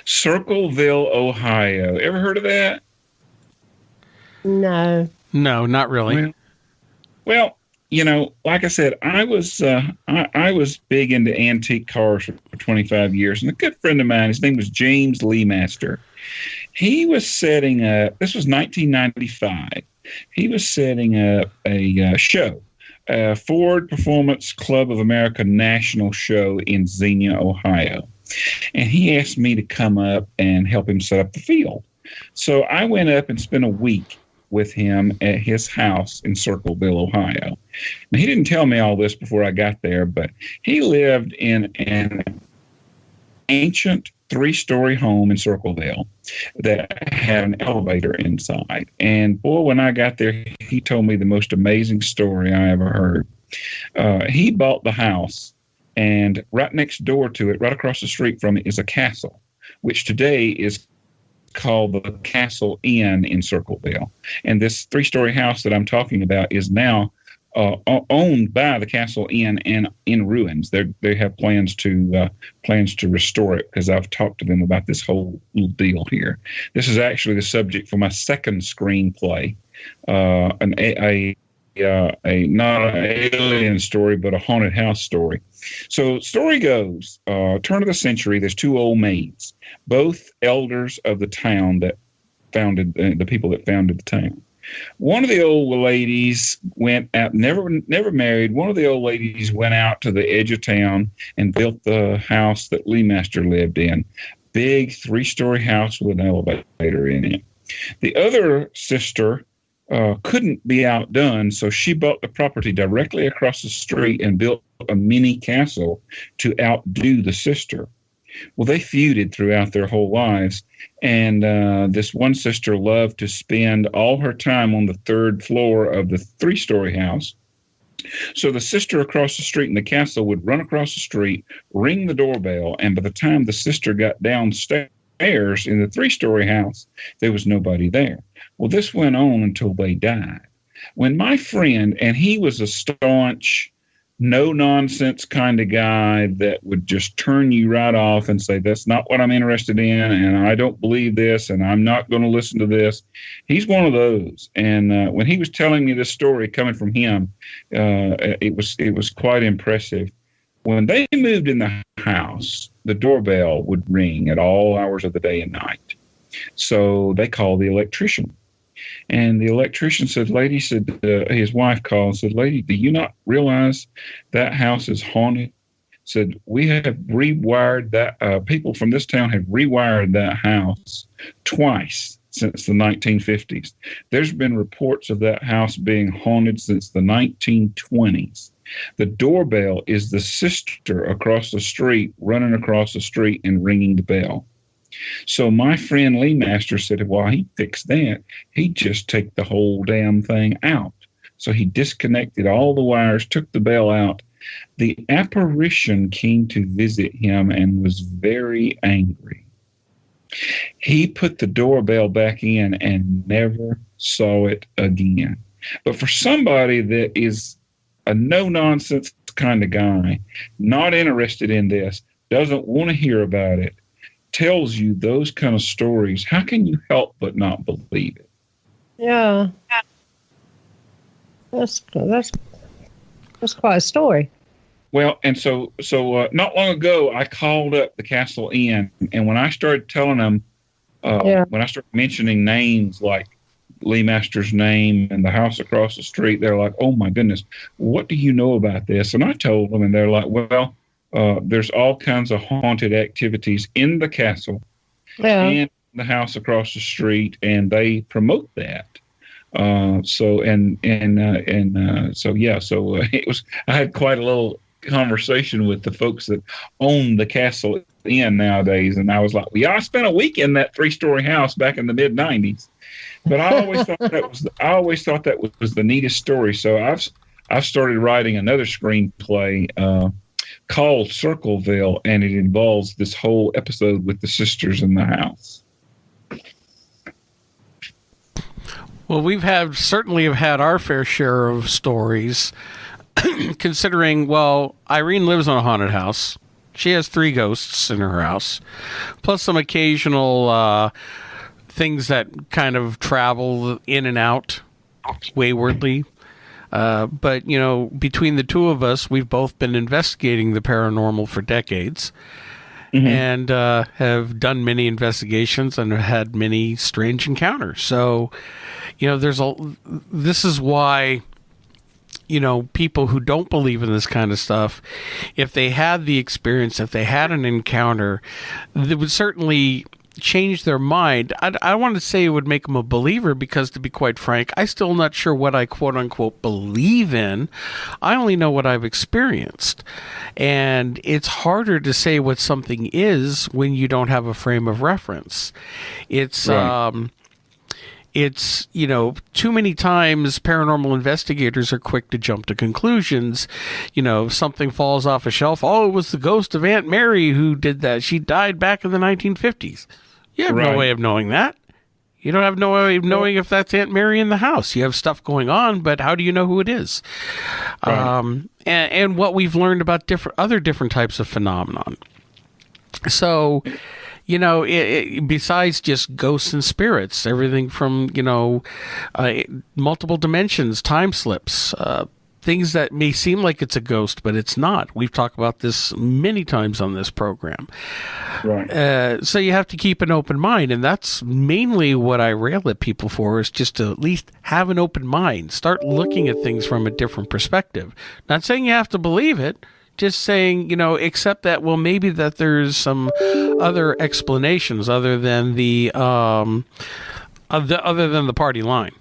Circleville, Ohio. Ever heard of that?
No.
No, not really.
Well, you know, like I said, I was big into antique cars for 25 years, and a good friend of mine, his name was James Lee Master. He was setting up, this was 1995, he was setting up a show, a Ford Performance Club of America national show in Xenia, Ohio. And he asked me to come up and help him set up the field. So I went up and spent a week with him at his house in Circleville, Ohio. Now, he didn't tell me all this before I got there, but he lived in an ancient 3-story home in Circleville that had an elevator inside. And boy, when I got there, he told me the most amazing story I ever heard. He bought the house, and right next door to it, right across the street from it, is a castle, which today is called the Castle Inn in Circleville. And this 3-story house that I'm talking about is now owned by the Castle Inn and in ruins. They have plans to restore it, because I've talked to them about this whole little deal here. This is actually the subject for my second screenplay, not an alien story, but a haunted house story. So story goes, turn of the century, there's 2 old maids, both elders of the town that founded the people that founded the town. One of the old ladies went out, never married. One of the old ladies went out to the edge of town and built the house that Lee Master lived in. Big 3-story house with an elevator in it. The other sister couldn't be outdone, so she bought the property directly across the street and built a mini castle to outdo the sister. Well, they feuded throughout their whole lives, and this one sister loved to spend all her time on the 3rd floor of the 3-story house. So the sister across the street in the castle would run across the street, ring the doorbell, and by the time the sister got downstairs in the 3-story house, there was nobody there. Well, this went on until they died. When my friend, and he was a staunch, no-nonsense kind of guy that would just turn you right off and say, "That's not what I'm interested in, and I don't believe this, and I'm not going to listen to this." He's one of those. And when he was telling me this story coming from him, it was quite impressive. When they moved in the house, the doorbell would ring at all hours of the day and night. So they called the electrician. And the electrician said, lady, said, his wife called and said, lady, do you not realize that house is haunted? Said, we have rewired that, people from this town have rewired that house twice since the 1950s. There's been reports of that house being haunted since the 1920s. The doorbell is the sister across the street, running across the street and ringing the bell. So my friend Lee Master said, while he fixed that, he'd just take the whole damn thing out. So he disconnected all the wires, took the bell out. The apparition came to visit him and was very angry. He put the doorbell back in and never saw it again. But for somebody that is a no-nonsense kind of guy, not interested in this, doesn't want to hear about it, tells you those kind of stories, how can you help but not believe it?
Yeah. That's quite a story.
Well, and so not long ago, I called up the Castle Inn, and when I started telling them, when I started mentioning names like Lee Master's name and the house across the street, they're like, oh my goodness, what do you know about this? And I told them, and they're like, well, there's all kinds of haunted activities in the castle and the house across the street, and they promote that. So it was, I had quite a little conversation with the folks that own the Castle Inn nowadays, and I was like, well, yeah, I spent a week in that 3-story house back in the mid 90s, but I always thought that was the neatest story. So I've started writing another screenplay called Circleville, and it involves this whole episode with the sisters in the house.
Well, we've certainly have had our fair share of stories, considering, well, Irene lives in a haunted house. She has 3 ghosts in her house, plus some occasional things that kind of travel in and out waywardly. But, you know, between the two of us, we've both been investigating the paranormal for decades. Mm-hmm. And have done many investigations and had many strange encounters. So, you know, this is why, you know, people who don't believe in this kind of stuff, if they had the experience, if they had an encounter, that would certainly change their mind. I want to say it would make them a believer, because, to be quite frank, I'm still not sure what I quote-unquote believe in. I only know what I've experienced. And it's harder to say what something is when you don't have a frame of reference. It's right. It's, you know, too many times paranormal investigators are quick to jump to conclusions. You know, something falls off a shelf. Oh, it was the ghost of Aunt Mary who did that. She died back in the 1950s. You have no way of knowing that. You don't have no way of knowing if that's Aunt Mary in the house. You have stuff going on, but how do you know who it is? Right. And what we've learned about other different types of phenomenon. So, you know, besides just ghosts and spirits, everything from, you know, multiple dimensions, time slips, things that may seem like it's a ghost, but it's not. We've talked about this many times on this program. Right. So you have to keep an open mind, and that's mainly what I rail at people for, is just to at least have an open mind. Start looking at things from a different perspective. Not saying you have to believe it, just saying, you know, accept that, well, maybe that there's some other explanations other than the party line.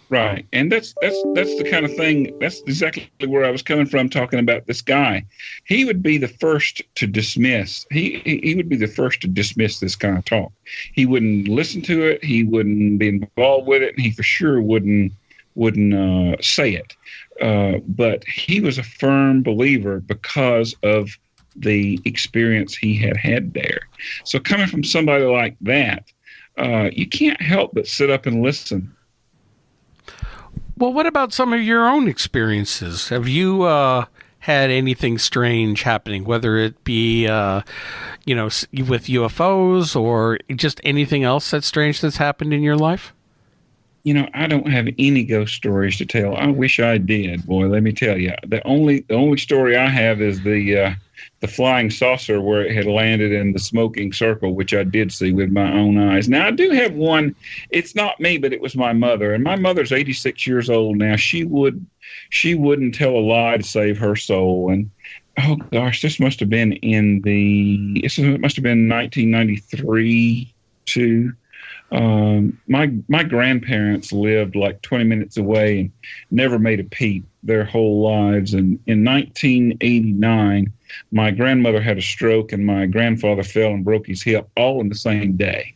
Right. And that's the kind of thing, that's exactly where I was coming from talking about this guy. He would be the first to dismiss. He would be the first to dismiss this kind of talk. He wouldn't listen to it. He wouldn't be involved with it. And he for sure wouldn't say it. But he was a firm believer because of the experience he had there. So coming from somebody like that, you can't help but sit up and listen.
Well, what about some of your own experiences? Have you had anything strange happening, whether it be, you know, with UFOs or just anything else that's strange that's happened in your life?
I don't have any ghost stories to tell. I wish I did. Boy, let me tell you, the only story I have is the flying saucer where it had landed in the smoking circle, which I did see with my own eyes. Now I do have one. It's not me, but it was my mother, and my mother's 86 years old now. She wouldn't tell a lie to save her soul. And oh gosh, this must have been it must have been 1993 too. My grandparents lived like 20 minutes away and never made a peep their whole lives. And in 1989, my grandmother had a stroke and my grandfather fell and broke his hip all in the same day.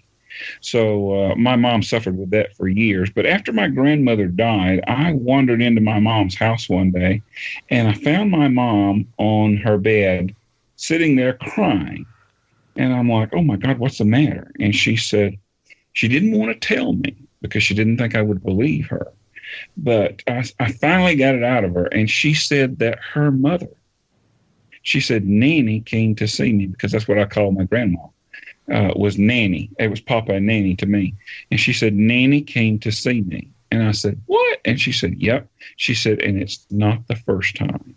So my mom suffered with that for years. But after my grandmother died, I wandered into my mom's house one day and I found my mom on her bed sitting there crying. And I'm like, oh my God, what's the matter? And she said, she didn't want to tell me because she didn't think I would believe her. But I finally got it out of her. And she said that her mother, she said, Nanny came to see me, because that's what I call my grandma, was Nanny. It was Papa and Nanny to me. And she said, Nanny came to see me. And I said, what? And she said, yep. She said, and it's not the first time.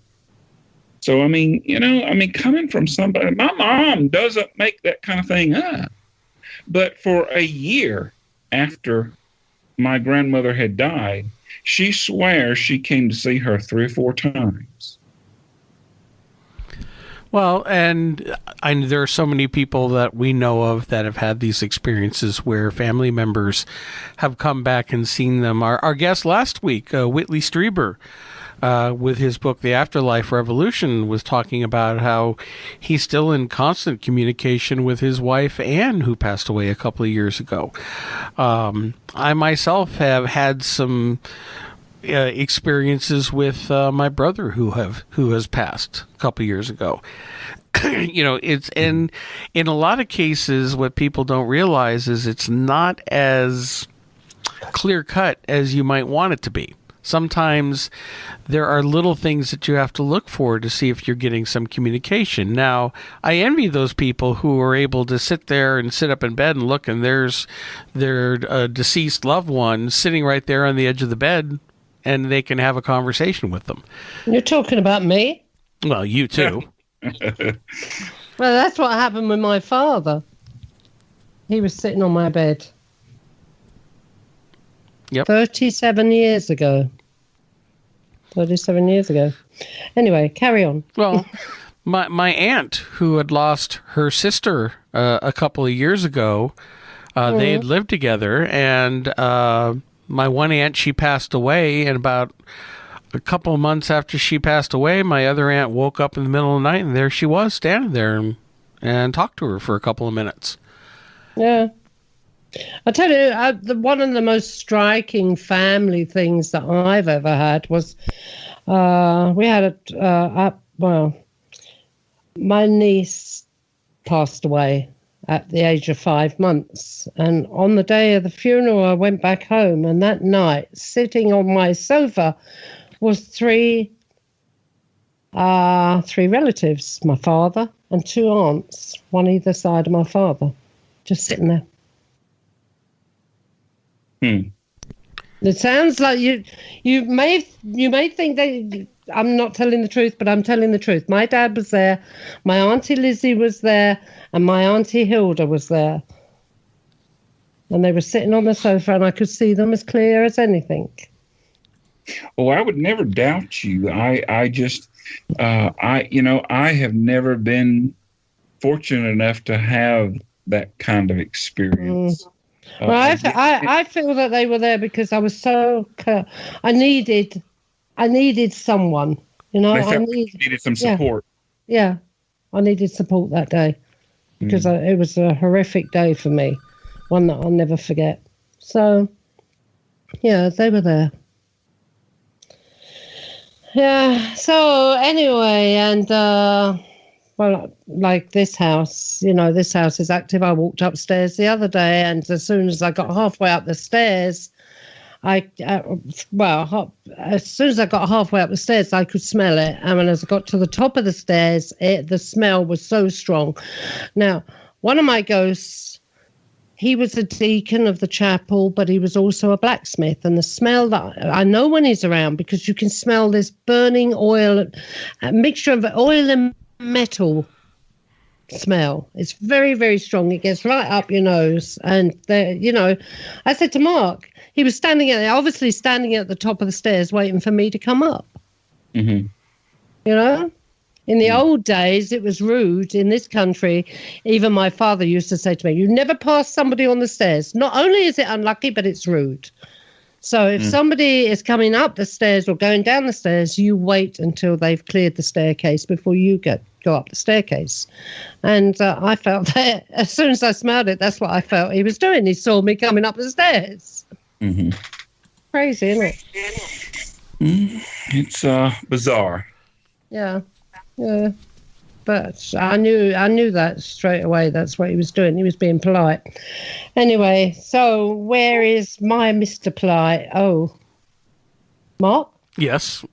So, coming from somebody, my mom doesn't make that kind of thing up. But for a year after my grandmother had died, she swears she came to see her 3 or 4 times.
Well, and there are so many people that we know of that have had these experiences where family members have come back and seen them. Our guest last week, Whitley Strieber, with his book, The Afterlife Revolution, was talking about how he's still in constant communication with his wife, Anne, who passed away a couple of years ago. I myself have had some experiences with my brother who has passed a couple of years ago. It's in a lot of cases, what people don't realize is it's not as clear cut as you might want it to be. Sometimes there are little things that you have to look for to see if you're getting some communication. Now, I envy those people who are able to sit there and sit up in bed and look, and there's their deceased loved one sitting right there on the edge of the bed, and they can have a conversation with them.
You're talking about me?
Well, you too.
Well, that's what happened with my father. He was sitting on my bed.
Yep.
37 years ago. 37 years ago. Anyway, carry on.
Well, my aunt, who had lost her sister a couple of years ago, they had lived together, and my one aunt, she passed away, and about a couple of months after she passed away, my other aunt woke up in the middle of the night, and there she was, standing there, and talked to her for a couple of minutes.
Yeah. I tell you, one of the most striking family things that I've ever had was we had my niece passed away at the age of 5 months, and on the day of the funeral, I went back home, and that night, sitting on my sofa, was three relatives: my father and 2 aunts, one either side of my father, just sitting there. It sounds like you may think that I'm not telling the truth, but I'm telling the truth. My dad was there, my Auntie Lizzie was there, and my Auntie Hilda was there. And they were sitting on the sofa, and I could see them as clear as anything.
Oh, I would never doubt you. I have never been fortunate enough to have that kind of experience.
Well, I feel that they were there because I was so I needed someone,
I needed some support.
Yeah, I needed support that day because it was a horrific day for me, one that I'll never forget. So, yeah, they were there. Yeah. So anyway, and well, like this house, this house is active. I walked upstairs the other day, and as soon as I got halfway up the stairs, as soon as I got halfway up the stairs, I could smell it. And when I got to the top of the stairs, the smell was so strong. Now, one of my ghosts he was a deacon of the chapel, but he was also a blacksmith. And the smell that I know when he's around, because you can smell this burning oil, a mixture of oil and metal smell. It's very, very strong. It gets right up your nose. And, I said to Mark, he was obviously standing at the top of the stairs waiting for me to come up.
Mm-hmm.
You know? In the old days, it was rude in this country. Even my father used to say to me, you never pass somebody on the stairs. Not only is it unlucky, but it's rude. So if somebody is coming up the stairs or going down the stairs, you wait until they've cleared the staircase before you go up the staircase. And I felt that as soon as I smelled it, that's what I felt he was doing. He saw me coming up the stairs.
Mm-hmm.
Crazy, isn't it?
It's bizarre.
Yeah. Yeah, but I knew that straight away. That's what he was doing. He was being polite. Anyway, so where is my Mr. Polite? Oh, Mark?
Yes.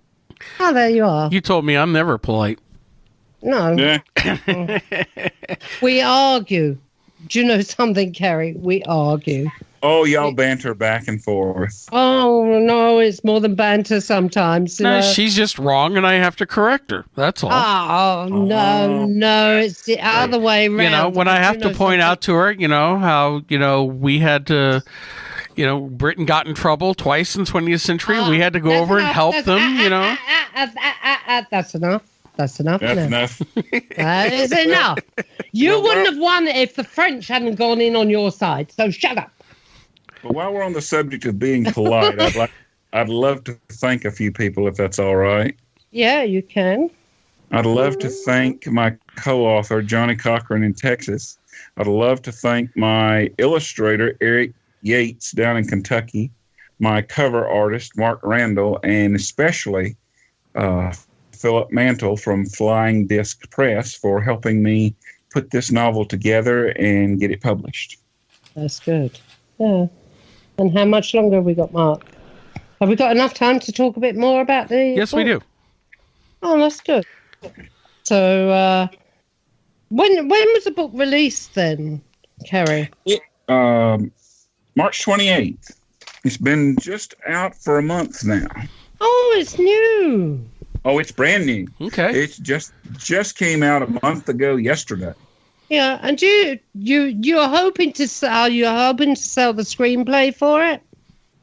Oh, there you are.
You told me I'm never polite.
No.
Yeah.
We argue. Do you know something, Kerry? We argue.
Oh, y'all banter back and forth.
Oh, no, it's more than banter sometimes.
No, she's just wrong, and I have to correct her. That's all.
Oh, no, it's the other way around.
You know, when I have to point out to her, how, we had to, Britain got in trouble twice in the 20th century. We had to go over and help them,
That's enough. That's enough.
That's enough.
That is enough. You wouldn't have won if the French hadn't gone in on your side, so shut up.
But while we're on the subject of being polite, I'd love to thank a few people, if that's all right.
Yeah, you can.
I'd love to thank my co-author, Johnny Cochran in Texas. I'd love to thank my illustrator, Eric Yates, down in Kentucky, my cover artist, Mark Randall, and especially Philip Mantle from Flying Disc Press for helping me put this novel together and get it published.
That's good. Yeah. And how much longer have we got, Mark? Have we got enough time to talk a bit more about the
Yes,
book?
we do.
Oh, that's good. So, when was the book released then, Kerry?
March 28th. It's been just out for a month now.
Oh, it's new.
Oh, it's brand new.
Okay.
It's just came out a month ago yesterday.
Yeah, and you're hoping to sell the screenplay for it?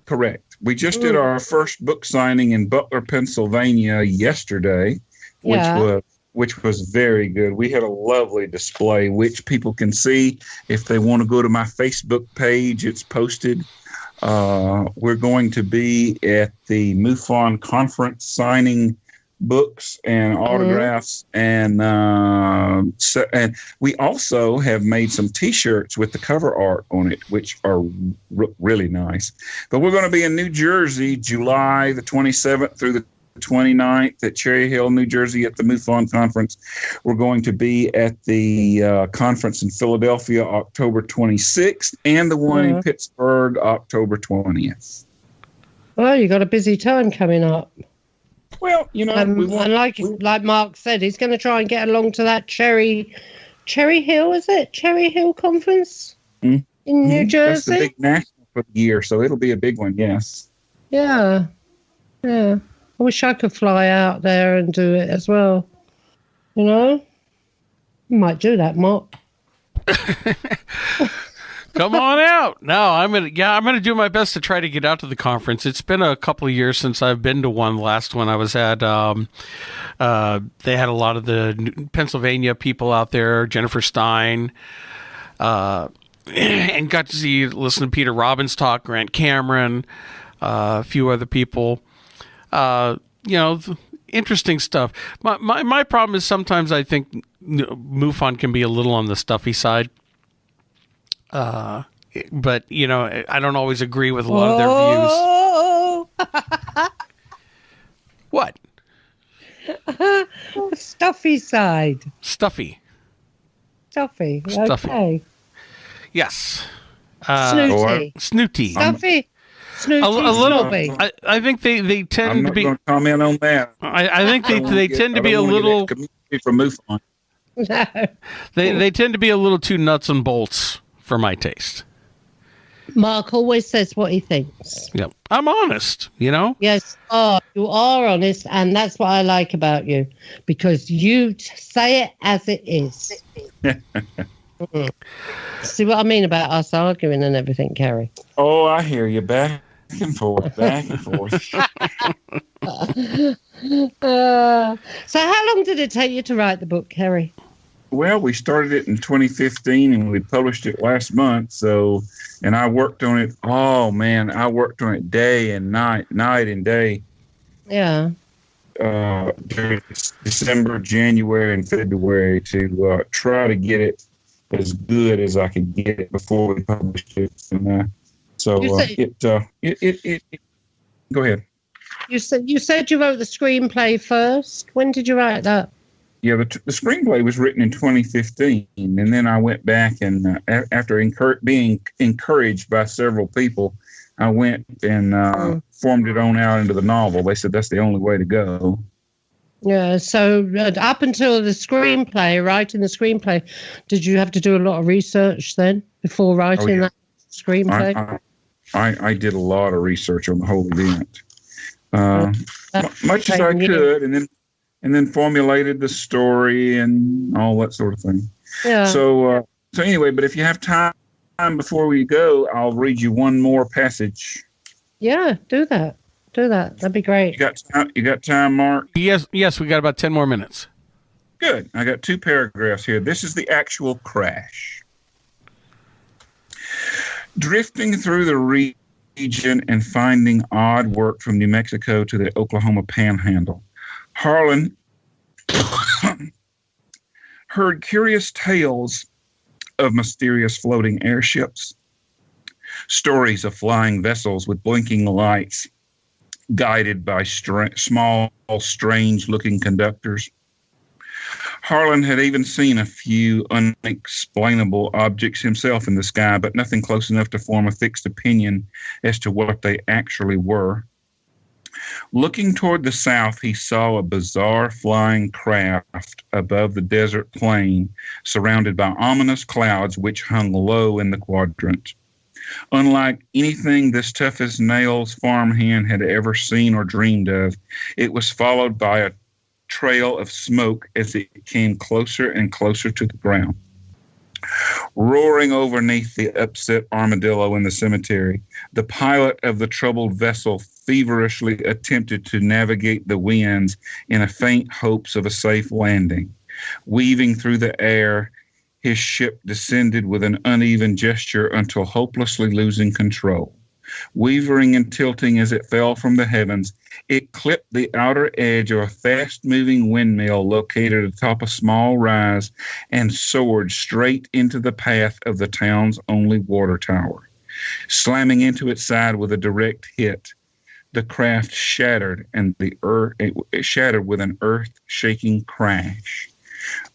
Correct. We just did our first book signing in Butler, Pennsylvania yesterday, which was very good. We had a lovely display, which people can see if they want to go to my Facebook page. It's posted. We're going to be at the MUFON conference signing books and autographs, and we also have made some T-shirts with the cover art on it, which are really nice. But we're going to be in New Jersey, July the 27th through the 29th at Cherry Hill, New Jersey, at the MUFON conference. We're going to be at the conference in Philadelphia, October 26th, and the one in Pittsburgh, October 20th.
Well, you got a busy time coming up.
Well,
and like Mark said, he's going to try and get along to that Cherry Hill, is it? Cherry Hill conference in New Jersey?
That's the big national for the year, so it'll be a big one, yes.
Yeah. I wish I could fly out there and do it as well. You might do that, Mark.
Come on out. No, I'm gonna do my best to try to get out to the conference. It's been a couple of years since I've been to one. The last one I was at, they had a lot of the Pennsylvania people out there, Jennifer Stein, and got to listen to Peter Robbins talk, Grant Cameron, a few other people. Interesting stuff. My problem is sometimes I think MUFON can be a little on the stuffy side. But I don't always agree with a lot of their views. What?
Stuffy side.
Stuffy.
Okay.
Yes.
Snooty. Stuffy. Snooty.
A little. I think they tend to be.
I'm not going to comment on that.
I think they tend to be a little.
From MUFON.
No.
They tend to be a little too nuts and bolts for my taste.
Mark always says what he thinks.
Yep. I'm honest, you know?
Yes, you are honest, and that's what I like about you, because you say it as it is. See what I mean about us arguing and everything, Kerry?
Oh, I hear you. Back and forth, back and forth.
So how long did it take you to write the book, Kerry?
Well, we started it in 2015 and we published it last month. So, and I worked on it. Oh man, I worked on it day and night and day.
Yeah.
During December, January, and February to try to get it as good as I could get it before we published it. And so go ahead.
You said you wrote the screenplay first. When did you write that?
Yeah, the screenplay was written in 2015, and then I went back and after being encouraged by several people, I went and formed it on out into the novel. They said that's the only way to go.
Yeah, so up until writing the screenplay, did you have to do a lot of research then before writing that screenplay?
I did a lot of research on the whole event, much as I could, and then formulated the story and all that sort of thing.
Yeah.
So anyway, but if you have time before we go, I'll read you one more passage.
Yeah, do that. That'd be great.
You got time, Mark?
Yes, we got about 10 more minutes.
Good. I got 2 paragraphs here. This is the actual crash. Drifting through the region and finding odd work from New Mexico to the Oklahoma Panhandle, Harlan heard curious tales of mysterious floating airships, stories of flying vessels with blinking lights, guided by small, strange-looking conductors. Harlan had even seen a few unexplainable objects himself in the sky, but nothing close enough to form a fixed opinion as to what they actually were. Looking toward the south, he saw a bizarre flying craft above the desert plain, surrounded by ominous clouds which hung low in the quadrant. Unlike anything this tough-as-nails farmhand had ever seen or dreamed of, it was followed by a trail of smoke as it came closer and closer to the ground. Roaring overneath the upset armadillo in the cemetery, the pilot of the troubled vessel feverishly attempted to navigate the winds in a faint hopes of a safe landing. Weaving through the air, his ship descended with an uneven gesture until hopelessly losing control. Wavering and tilting as it fell from the heavens, it clipped the outer edge of a fast-moving windmill located atop a small rise and soared straight into the path of the town's only water tower. Slamming into its side with a direct hit, the craft shattered with an earth-shaking crash.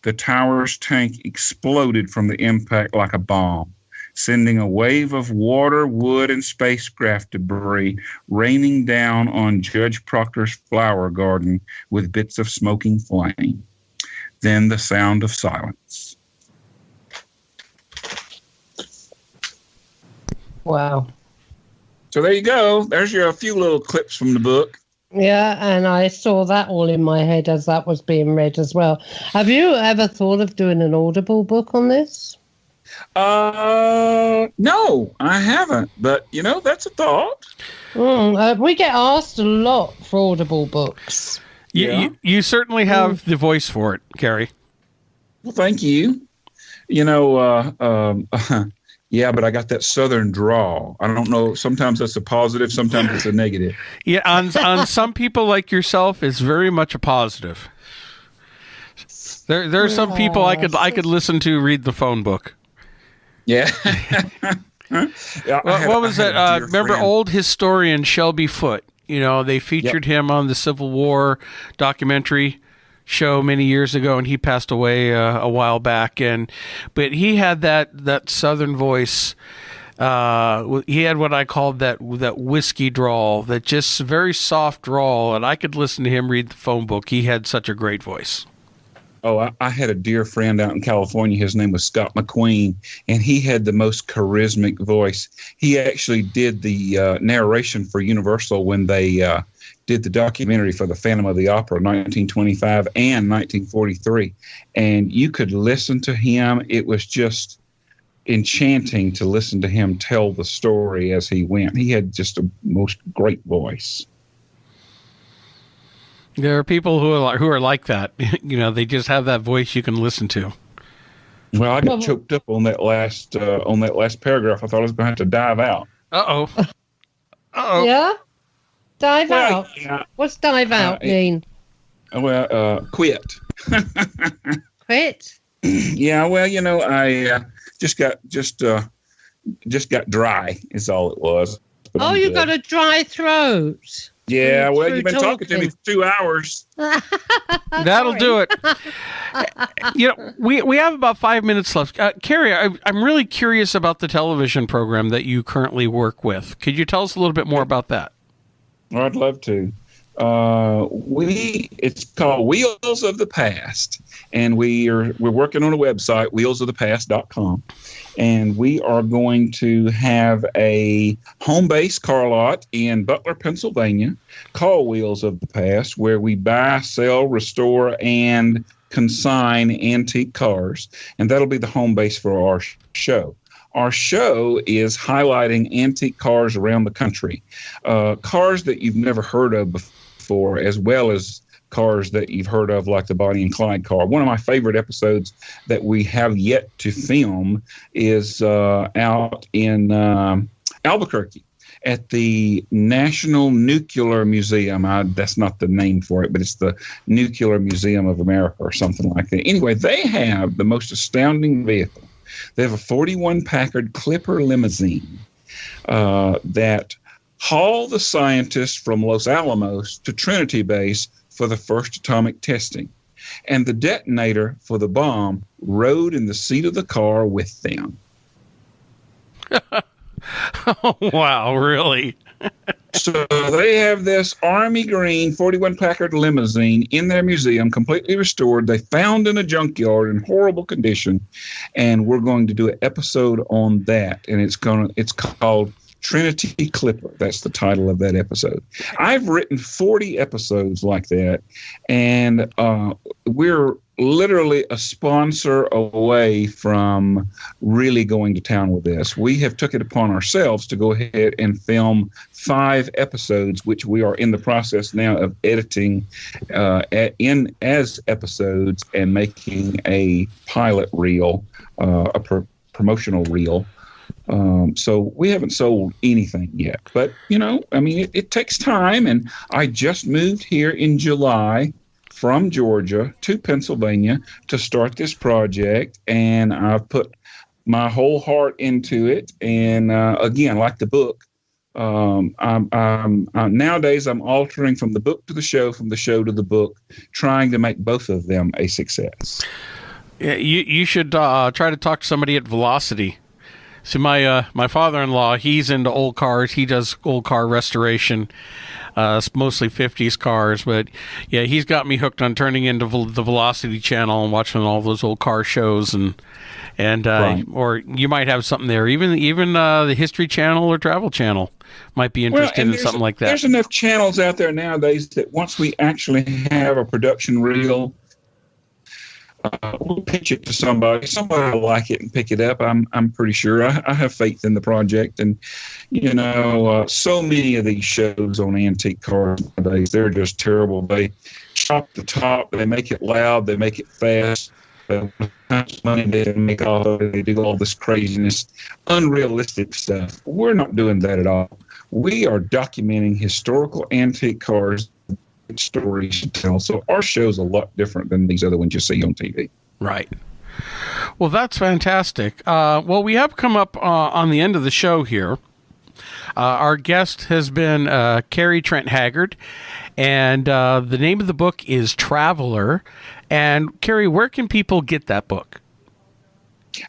The tower's tank exploded from the impact like a bomb, sending a wave of water, wood, and spacecraft debris raining down on Judge Proctor's flower garden with bits of smoking flame. Then the sound of silence.
Wow.
So there you go. There's a few little clips from the book.
Yeah, and I saw that all in my head as that was being read as well. Have you ever thought of doing an Audible book on this?
No, I haven't. But, that's a thought.
We get asked a lot for Audible books.
You certainly have the voice for it, Kerry.
Well, thank you. Yeah, but I got that southern drawl. I don't know. Sometimes that's a positive. Sometimes it's a negative.
Yeah, on some people like yourself, it's very much a positive. There are some people I could listen to read the phone book.
Yeah.
What was that? Remember old historian Shelby Foote? They featured him on the Civil War documentary show many years ago, and he passed away a while back. But he had that southern voice. He had what I called that whiskey drawl, that just very soft drawl, and I could listen to him read the phone book. He had such a great voice.
Oh, I had a dear friend out in California. His name was Scott McQueen, and he had the most charismatic voice. He actually did the narration for Universal when they did the documentary for the Phantom of the Opera, 1925 and 1943. And you could listen to him. It was just enchanting to listen to him tell the story as he went. He had just a most great voice.
There are people who are like that. You know, they just have that voice you can listen to.
Well, I got choked up on that last paragraph. I thought I was going to have to dive out.
Uh-oh. Uh-oh.
Yeah? Dive out?
Yeah.
What's dive out mean?
Quit.
Quit?
Yeah, well, you know, I just got dry is all it was. But
you got a dry throat.
Yeah, well, you've been talking to me for 2 hours.
That'll do it. You know, we have about 5 minutes left. Kerry, I'm really curious about the television program that you currently work with. Could you tell us a little bit more about that?
I'd love to. It's called Wheels of the Past, and we're working on a website, wheelsofthepast.com, and we are going to have a home base car lot in Butler, Pennsylvania, called Wheels of the Past, where we buy, sell, restore, and consign antique cars, and that'll be the home base for our show. Our show is highlighting antique cars around the country, cars that you've never heard of before, as well as cars that you've heard of, like the Bonnie and Clyde car. One of my favorite episodes that we have yet to film is out in Albuquerque at the National Nuclear Museum. That's not the name for it, but it's the Nuclear Museum of America or something like that. Anyway, they have the most astounding vehicle. They have a 41 Packard Clipper limousine that hauled the scientists from Los Alamos to Trinity Base for the first atomic testing. And the detonator for the bomb rode in the seat of the car with them.
Oh, wow, really?
So they have this army green 41 Packard limousine in their museum, completely restored. They found in a junkyard in horrible condition, and we're going to do an episode on that. And it's called Trinity Clipper. That's the title of that episode. I've written 40 episodes like that, and we're literally a sponsor away from really going to town with this. We have took it upon ourselves to go ahead and film 5 episodes, which we are in the process now of editing as episodes and making a pilot reel, promotional reel. So we haven't sold anything yet, but you know, I mean, it takes time, and I just moved here in July from Georgia to Pennsylvania to start this project, and I've put my whole heart into it. And again, like the book, nowadays I'm altering from the book to the show, from the show to the book, trying to make both of them a success.
Yeah, you should try to talk to somebody at Velocity. So my father-in-law, he's into old cars. He does old car restoration, mostly 50s cars. But yeah, he's got me hooked on turning into the Velocity channel and watching all those old car shows, and right. Or you might have something there. Even the History Channel or Travel Channel might be interested in something like that.
There's enough channels out there nowadays that once we actually have a production reel, we'll pitch it to somebody. Somebody will like it and pick it up. I'm pretty sure. I have faith in the project. And, you know, so many of these shows on antique cars nowadays, they're just terrible. They chop the top. They make it loud. They make it fast. How much money they make off of it. They do all this craziness, unrealistic stuff. We're not doing that at all. We are documenting historical antique cars, stories to tell. So our show's a lot different than these other ones you see on TV.
Right. Well, that's fantastic. Well, we have come up on the end of the show here. Our guest has been Kerry Trent Haggard, and the name of the book is Traveler. And Kerry, where can people get that book?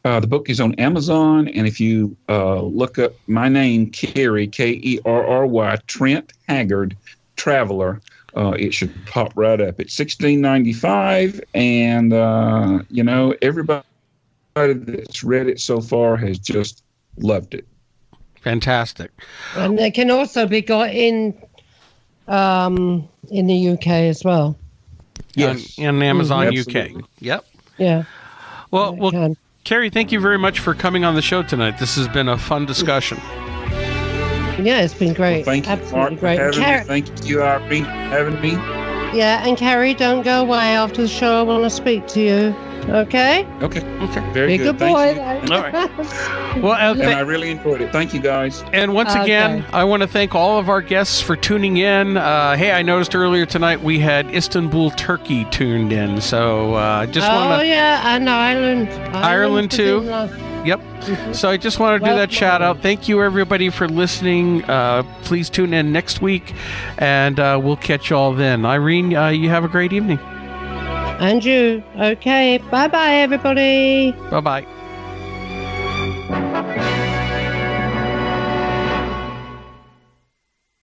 The book is on Amazon, and if you look up my name, Kerry, Kerry, Trent Haggard, Traveler, it should pop right up. It's $16.95, and everybody that's read it so far has just loved it.
Fantastic.
And they can also be got in the UK as well.
Yes,
in Amazon
Absolutely.
UK. Yep.
Yeah.
Well, Kerry, thank you very much for coming on the show tonight. This has been a fun discussion.
Yeah, it's been great.
Well, thank you,
Absolutely
Mark,
great.
for having me. Thank you, Irene, for having me.
Yeah, and Kerry, don't go away after the show. I want to speak to you. Okay?
Okay. Very
Be a
good.
good boy.
Thank you.
All right. Well,
And I really enjoyed it. Thank you, guys.
And once again, I want to thank all of our guests for tuning in. Hey, I noticed earlier tonight we had Istanbul, Turkey tuned in. So just want to...
and Ireland.
Ireland too. Yep. So I just want to do that shout out. Thank you, everybody, for listening. Please tune in next week, and we'll catch you all then. Irene, you have a great evening.
And you. Okay. Bye-bye, everybody.
Bye-bye.